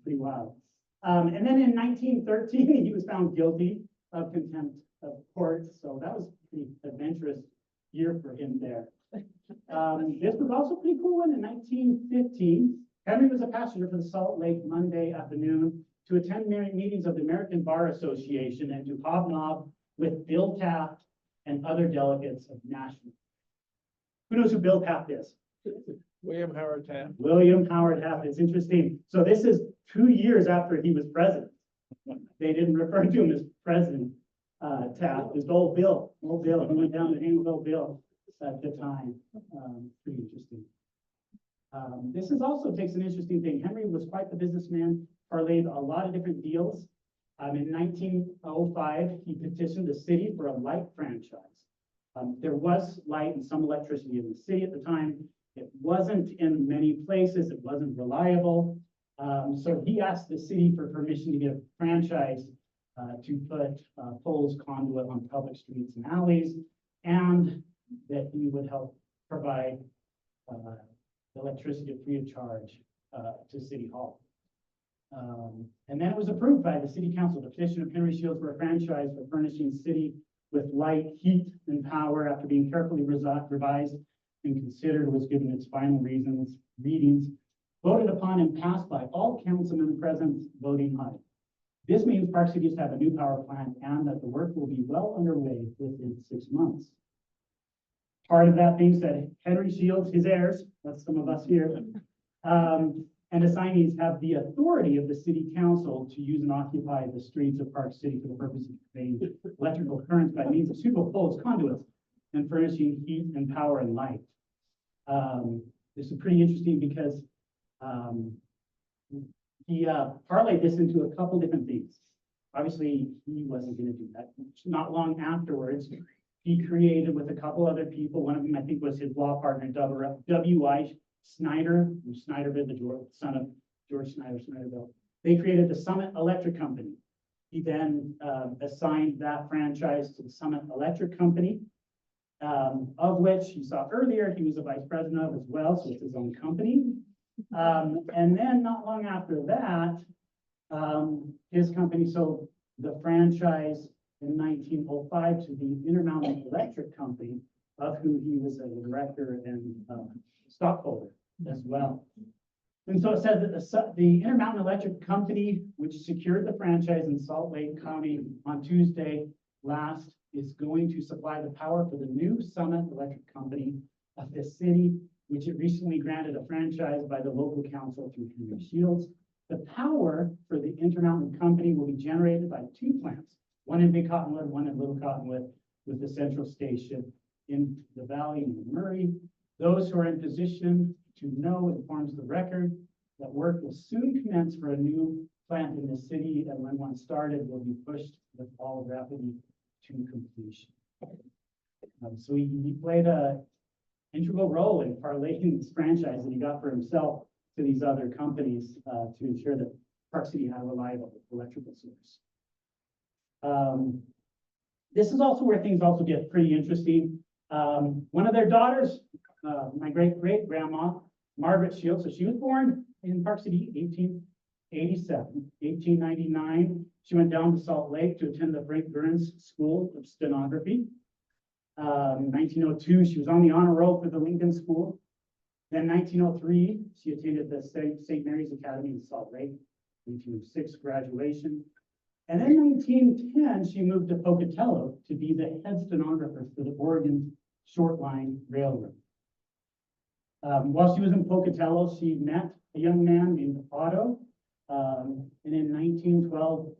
Pretty wild. And then in 1913, he was found guilty of contempt of court, so that was a pretty adventurous year for him there. This was also pretty cool one in 1915. Henry was a passenger for the Salt Lake Monday afternoon to attend meetings of the American Bar Association and to hobnob with Bill Taft and other delegates of Nashville. Who knows who Bill Taft is? William Howard Taft. William Howard Taft. It's interesting. So this is 2 years after he was president. They didn't refer to him as President Taft. It's old Bill. Old Bill. He went down to hang with old Bill at the time. Pretty interesting. This is also takes an interesting thing. Henry was quite the businessman, parlayed a lot of different deals. In 1905, he petitioned the city for a light franchise. There was light and some electricity in the city at the time. It wasn't in many places. It wasn't reliable. So he asked the city for permission to get a franchise to put poles, conduit on public streets and alleys, and that he would help provide electricity free of charge to City Hall. And then it was approved by the City Council. The petition of Henry Shields for a franchise for furnishing city with light, heat, and power after being carefully revised and considered was given its final readings, voted upon and passed by all councilmen present voting aye. This means Park City is to have a new power plant and that the work will be well underway within 6 months. Part of that being said, Henry Shields, his heirs, that's some of us here, and assignees have the authority of the city council to use and occupy the streets of Park City for the purpose of conveying electrical currents by means of suitable poles, conduits, and furnishing heat and power and light. This is pretty interesting because he parlayed this into a couple different things. Obviously, he wasn't going to do that. Not long afterwards, he created with a couple other people, one of them I think was his law partner, W.I. Snyder, Snyderville, the son of George Snyder, Snyderville. They created the Summit Electric Company. He then assigned that franchise to the Summit Electric Company, of which you saw earlier, he was a vice president of as well, so it's his own company. And then not long after that, his company sold the franchise in 1905 to the Intermountain Electric Company, of who he was a director and stockholder as well. And so it said that the Intermountain Electric Company, which secured the franchise in Salt Lake County on Tuesday last, is going to supply the power for the new Summit Electric Company of this city, which it recently granted a franchise by the local council through Henry Shields. The power for the Intermountain Company will be generated by two plants, one in Big Cottonwood, one in Little Cottonwood, with the central station in the valley in Murray. Those who are in position to know informs the record that work will soon commence for a new plant in the city, and when one started, will be pushed with all rapidity to completion. So he played a integral role in parlaying this franchise that he got for himself to these other companies to ensure that Park City had a reliable electrical source. This is also where things also get pretty interesting. One of their daughters, my great-great-grandma, Margaret Shields, so she was born in Park City, 1887. 1899, she went down to Salt Lake to attend the Frank Burns School of Stenography. 1902, she was on the honor roll for the Lincoln School. Then 1903, she attended the St. Mary's Academy in Salt Lake. 1906, graduation. And then 1910, she moved to Pocatello to be the head stenographer for the Oregon Short Line Railroad. While she was in Pocatello, she met a young man named Otto, and in 1912,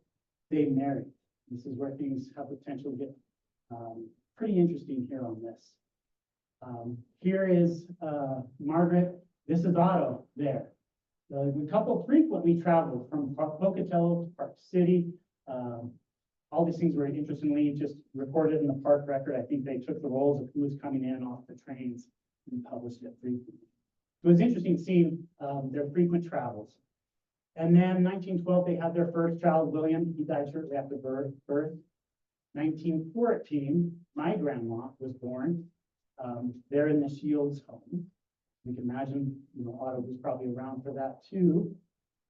they married. This is where things have potential to get pretty interesting here on this. Here is Margaret. This is Otto there. The couple frequently traveled from Pocatello to Park City. All these things were interestingly just recorded in the park record. I think they took the rolls of who was coming in off the trains and published it frequently. It was interesting to see their frequent travels. And then 1912, they had their first child, William. He died shortly after birth. 1914, my grandma was born there in the Shields home. You can imagine, Otto was probably around for that too.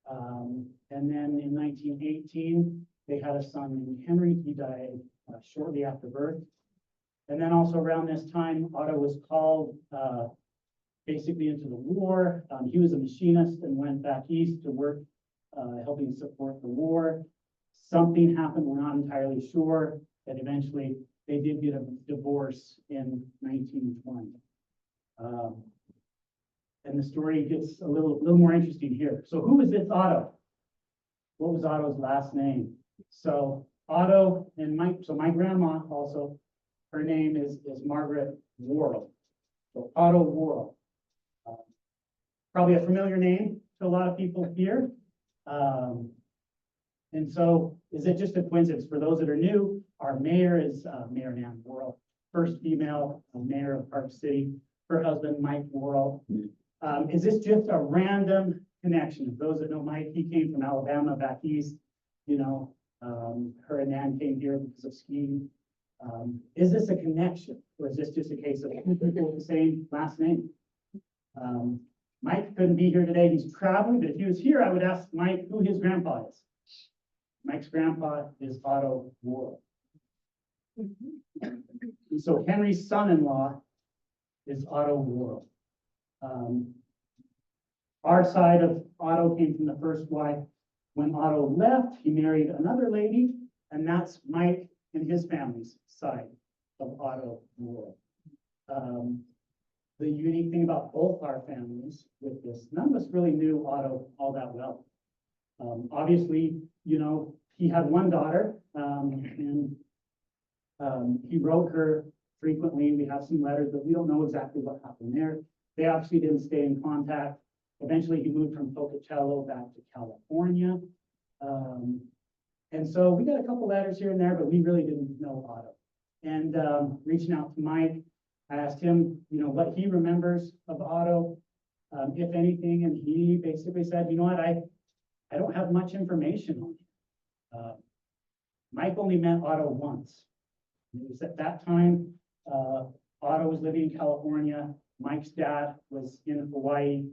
And then in 1918, they had a son named Henry. He died shortly after birth. And then also around this time, Otto was called basically into the war. He was a machinist and went back east to work, helping support the war. Something happened, we're not entirely sure, that eventually they did get a divorce in 1920. And the story gets a little more interesting here. So who was this Otto? What was Otto's last name? So Otto and my grandma also, her name is Margaret Worrell. So Otto Worrell. Probably a familiar name to a lot of people here. And so is it just a coincidence? For those that are new, our mayor is Mayor Nan Worrell, first female mayor of Park City. Her husband, Mike Worrell. Is this just a random connection? Those that know Mike, he came from Alabama back east. Her and Nan came here because of skiing. Is this a connection, or is this just a case of two people with the same last name? Mike couldn't be here today. He's traveling, but if he was here, I would ask Mike who his grandpa is. Mike's grandpa is Otto Worrell. So Henry's son-in-law is Otto Worrell. Our side of Otto came from the first wife. When Otto left, he married another lady, and that's Mike and his family's side of Otto Worrell. The unique thing about both our families with this, none of us really knew Otto all that well. Obviously, he had one daughter, and he wrote her frequently. We have some letters, but we don't know exactly what happened there. They obviously didn't stay in contact. Eventually, he moved from Pocatello back to California. And so we got a couple letters here and there, but we really didn't know Otto. And reaching out to Mike, I asked him, what he remembers of Otto. if anything, and he basically said, you know what, I don't have much information on him. Mike only met Otto once. It was at that time, Otto was living in California. Mike's dad was in Hawaii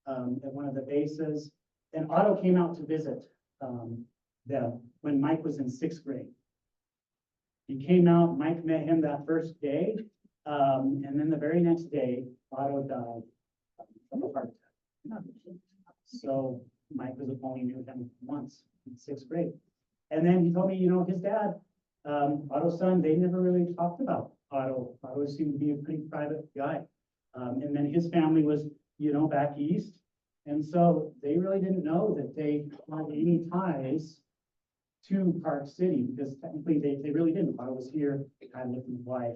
at one of the bases. And Otto came out to visit them when Mike was in 6th grade. He came out, Mike met him that first day. And then the very next day, Otto died from a heart attack. So Mike was only knew him once in 6th grade. And then he told me, you know, his dad, Otto's son, they never really talked about Otto. Otto seemed to be a pretty private guy. And then his family was, you know, back east. And so they really didn't know that they had any ties to Park City, because technically they really didn't. Otto was here, had lived with his wife.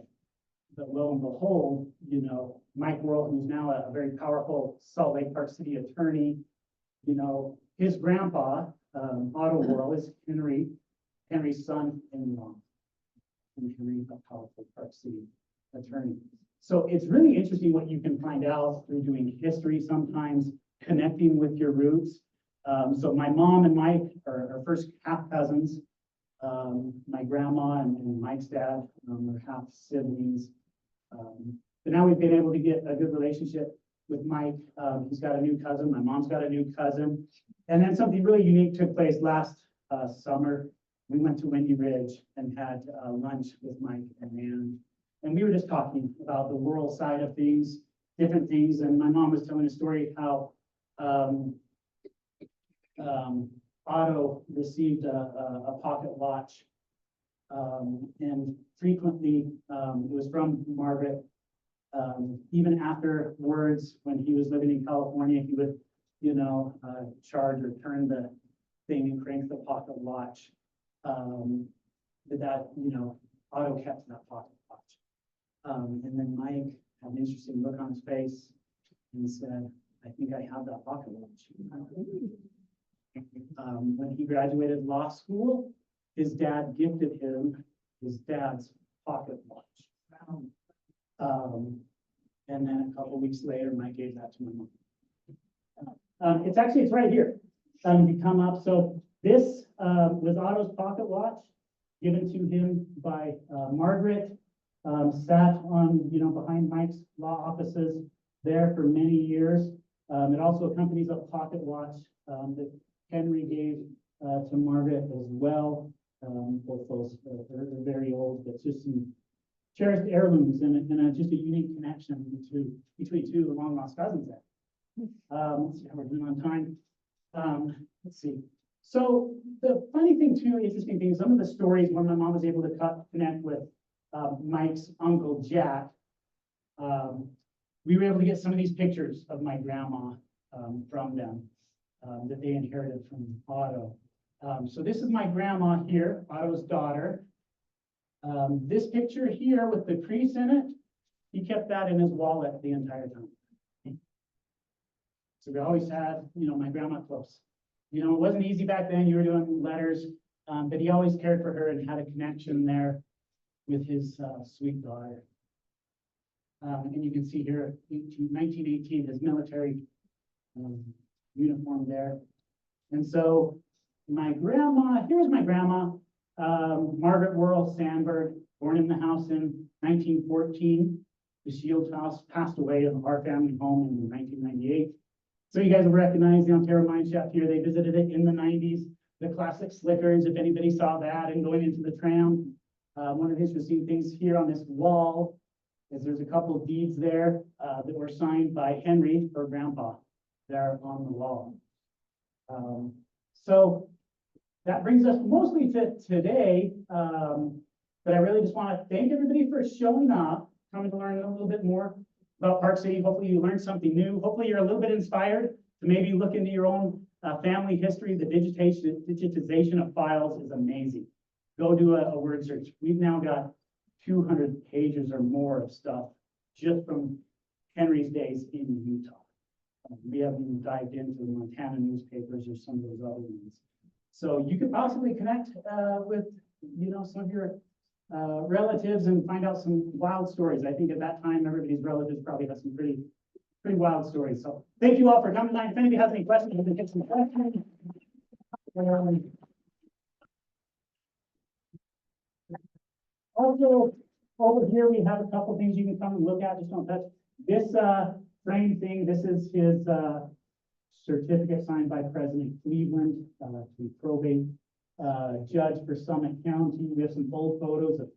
But lo and behold, you know, Mike Worrell, who's now a very powerful Salt Lake Park City attorney, you know, his grandpa, Otto Worrell, is Henry's son-in-law. And Henry, a powerful Park City attorney. So it's really interesting what you can find out through doing history sometimes, connecting with your roots. So my mom and Mike are first half cousins. My grandma and Mike's dad are half siblings. But now we've been able to get a good relationship with Mike. He's got a new cousin. My mom's got a new cousin. And then something really unique took place last summer. We went to Windy Ridge and had lunch with Mike and Nan. And we were just talking about the rural side of things, different things. And my mom was telling a story how Otto received a pocket watch. And frequently, it was from Margaret. Even afterwards, when he was living in California, he would, you know, charge or turn the thing and crank the pocket watch. That, you know, Otto kept that pocket watch. And then Mike had an interesting look on his face and said, I think I have that pocket watch. When he graduated law school, his dad gifted him his dad's pocket watch. And then a couple of weeks later, Mike gave that to my mom. It's right here. If you come up, so this was Otto's pocket watch given to him by Margaret. Sat on, you know, behind Mike's law offices there for many years. It also accompanies a pocket watch that Henry gave to Margaret as well. Both those are very old, but just some cherished heirlooms and just a unique connection between two long lost cousins there. Let's see how we're doing on time. Let's see. So the funny thing too, interesting thing, some of the stories when my mom was able to connect with Mike's uncle Jack, we were able to get some of these pictures of my grandma from them that they inherited from Otto. So this is my grandma here, Otto's daughter. This picture here with the crease in it, he kept that in his wallet the entire time. So we always had, you know, my grandma close. You know, it wasn't easy back then, you were doing letters, but he always cared for her and had a connection there with his sweet daughter. And you can see here, 1918, his military uniform there. And so my grandma, here's my grandma, Margaret Worrell Sandberg, born in the house in 1914. The Shields house passed away in our family home in 1998. So you guys will recognize the Ontario Mine Shaft here. They visited it in the 90s. The classic slickers, if anybody saw that, and going into the tram. One of the interesting things here on this wall is there's a couple of deeds there that were signed by Henry, her grandpa, there on the wall. So that brings us mostly to today, but I really just want to thank everybody for showing up, coming to learn a little bit more about Park City. Hopefully you learned something new. Hopefully you're a little bit inspired to maybe look into your own family history. The digitization of files is amazing. Go do a word search. We've now got 200 pages or more of stuff just from Henry's days in Utah. We haven't dived into the Montana newspapers or some of those other ones. So you could possibly connect with, you know, some of your relatives and find out some wild stories. I think at that time, everybody's relatives probably had some pretty pretty wild story. So thank you all for coming tonight. If anybody has any questions, we can get some questions. Also, over here, we have a couple things you can come and look at. Just don't touch this frame thing. This is his certificate signed by President Cleveland to be probate judge for Summit County. We have some old photos of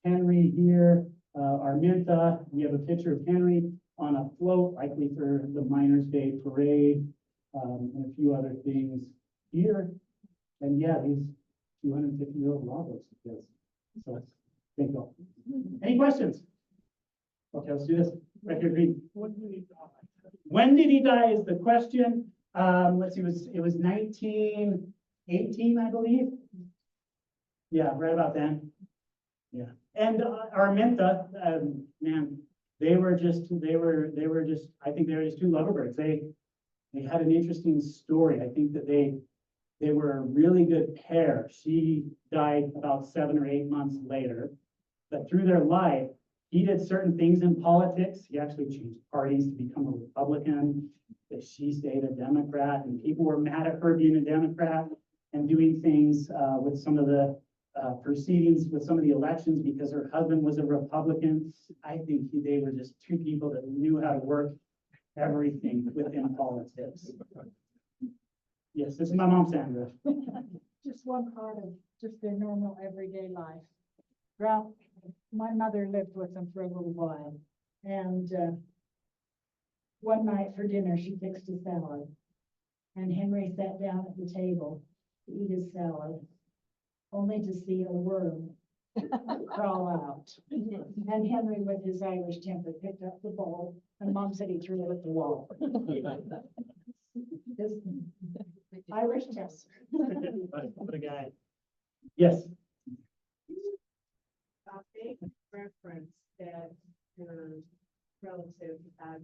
Henry here, Aramintha. We have a picture of Henry on a float, likely for the Miners' Day Parade, and a few other things here. And yeah, these 250-year-old law books. Yes. So thank you all. Any questions? Okay, let's do this. Record read. When did he die is the question. Let's see, it was 1918, I believe. Yeah, right about then. Yeah. And Aramintha, man, they were just, I think they were just two lovebirds. They had an interesting story. I think that they were a really good pair. She died about 7 or 8 months later, but through their life, he did certain things in politics. He actually changed parties to become a Republican. That she stayed a Democrat, and people were mad at her being a Democrat and doing things with some of the proceedings with some of the elections because her husband was a Republican. I think they were just two people that knew how to work everything within politics. Yes, this is my mom, Sandra. Just one part of just their normal everyday life. Well, my mother lived with them for a little while, and one night for dinner, she fixed a salad, and Henry sat down at the table to eat his salad, only to see a worm crawl out. And Henry, with his Irish temper, picked up the bowl, and Mom said he threw it at the wall. His Irish temper. What a guy. Yes. They reference that your relative has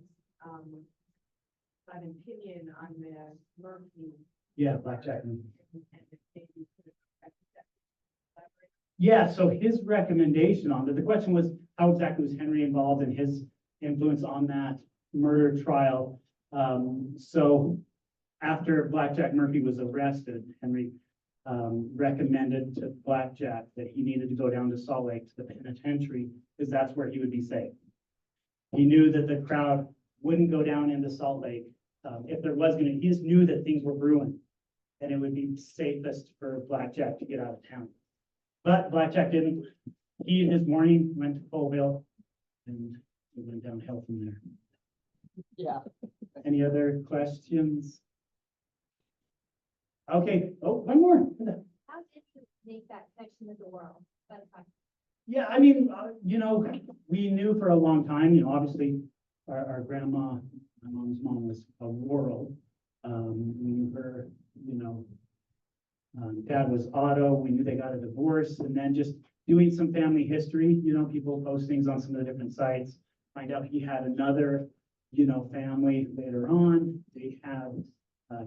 an opinion on the Murphy. Yeah, blackjack. And maybe you could have elaborate. Yeah, so his recommendation on the question was how exactly was Henry involved in his influence on that murder trial? So after Blackjack Murphy was arrested, Henry recommended to Blackjack that he needed to go down to Salt Lake to the penitentiary because that's where he would be safe. He knew that the crowd wouldn't go down into Salt Lake. If there was he just knew that things were brewing and it would be safest for Blackjack to get out of town. But Blackjack didn't. He in his morning went to Colville and it went downhill from there. Yeah. Any other questions? Okay, oh, one more. How did you make that connection with the world? That's fine. Yeah, I mean, we knew for a long time, obviously our grandma, my mom's mom was a world. We knew her, dad was Otto. We knew they got a divorce, and then just doing some family history, people post things on some of the different sites, find out he had another, family later on. They have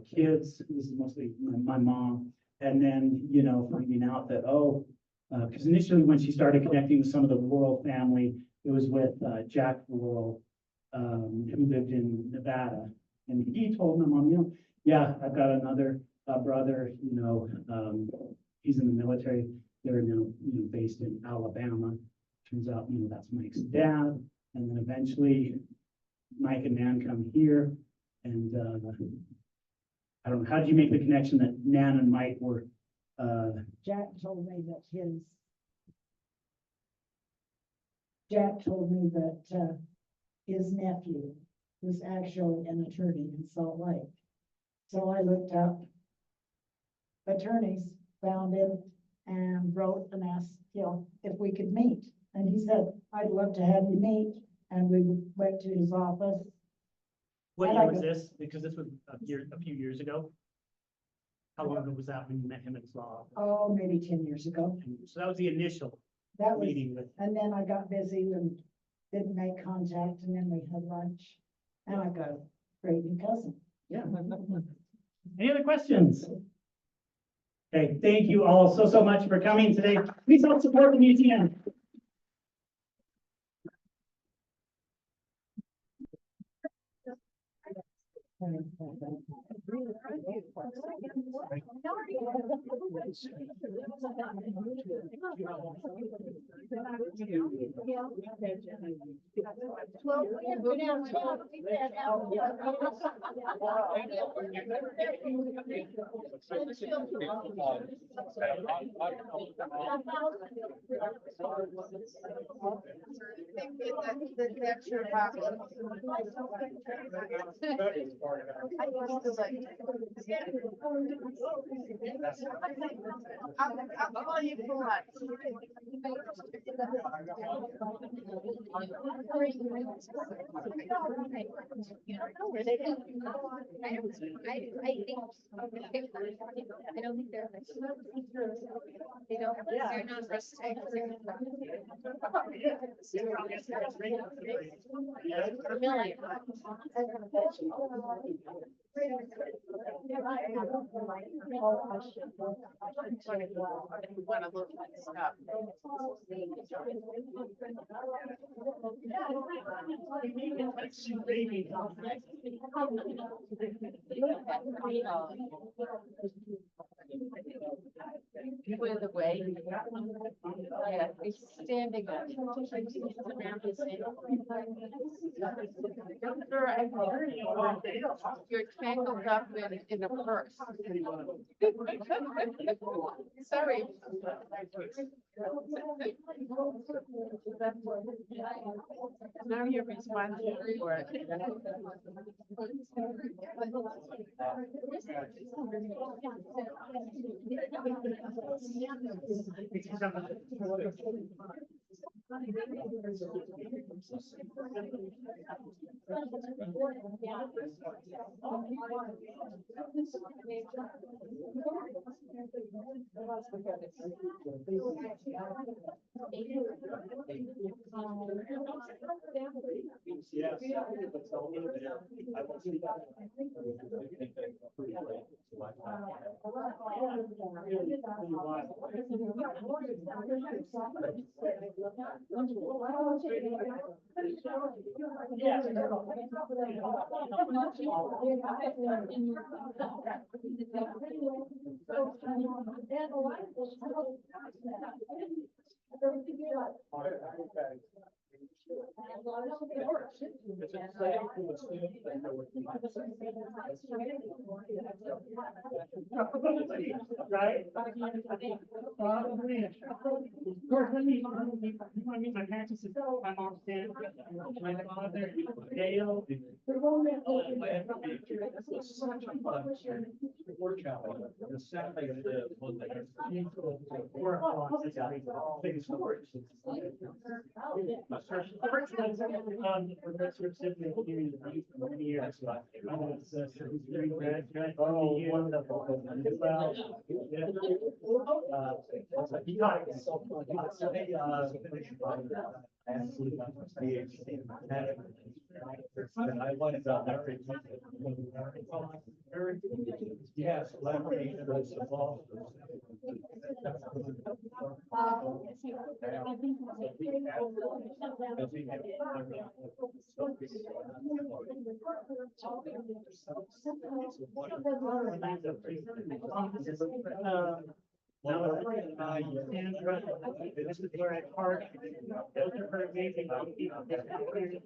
kids. This is mostly my mom. And then, finding out that, because initially when she started connecting with some of the Worrell family, it was with Jack Worrell, who lived in Nevada. And he told my mom, yeah, I've got another brother, he's in the military. They're now, based in Alabama. Turns out, that's Mike's dad. And then eventually Mike and Nan come here. And I don't know, how did you make the connection that Nan and Mike were Jack told me that his nephew was actually an attorney in Salt Lake. So I looked up attorneys, found him, and wrote and asked, if we could meet. And he said, I'd love to have you meet. And we went to his office. What I year like was it. this? Because this was a few years ago. How long ago was that when you met him at his law office? Oh, maybe 10 years ago. So that was the initial That was, meeting with. and then I got busy and didn't make contact, and then we had lunch. And I've got a great new cousin. Yeah. Any other questions? Okay, thank you all so much for coming today. Please help support the museum. I'll call you for what? I don't think they're like, they don't, they're not risk takers. Familiar. Want to look at stuff. By the way, yeah, he's standing up. Doctor, I heard you're tangled up in a purse. Sorry. Now you're responsible for it. Right? My parents, my mom's dad, my father, Dale. The Saturday of the Monday. Oh, wonderful. Well, he got it. I wanted to. Yes. This is where I park. Those are her amazing people.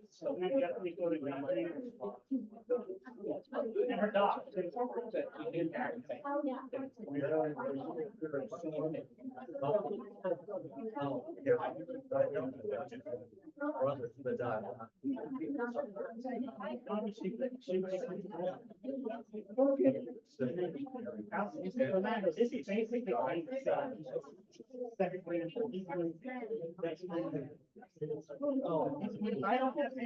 So we definitely go to and her dog. This is basically like second grade. I don't have any.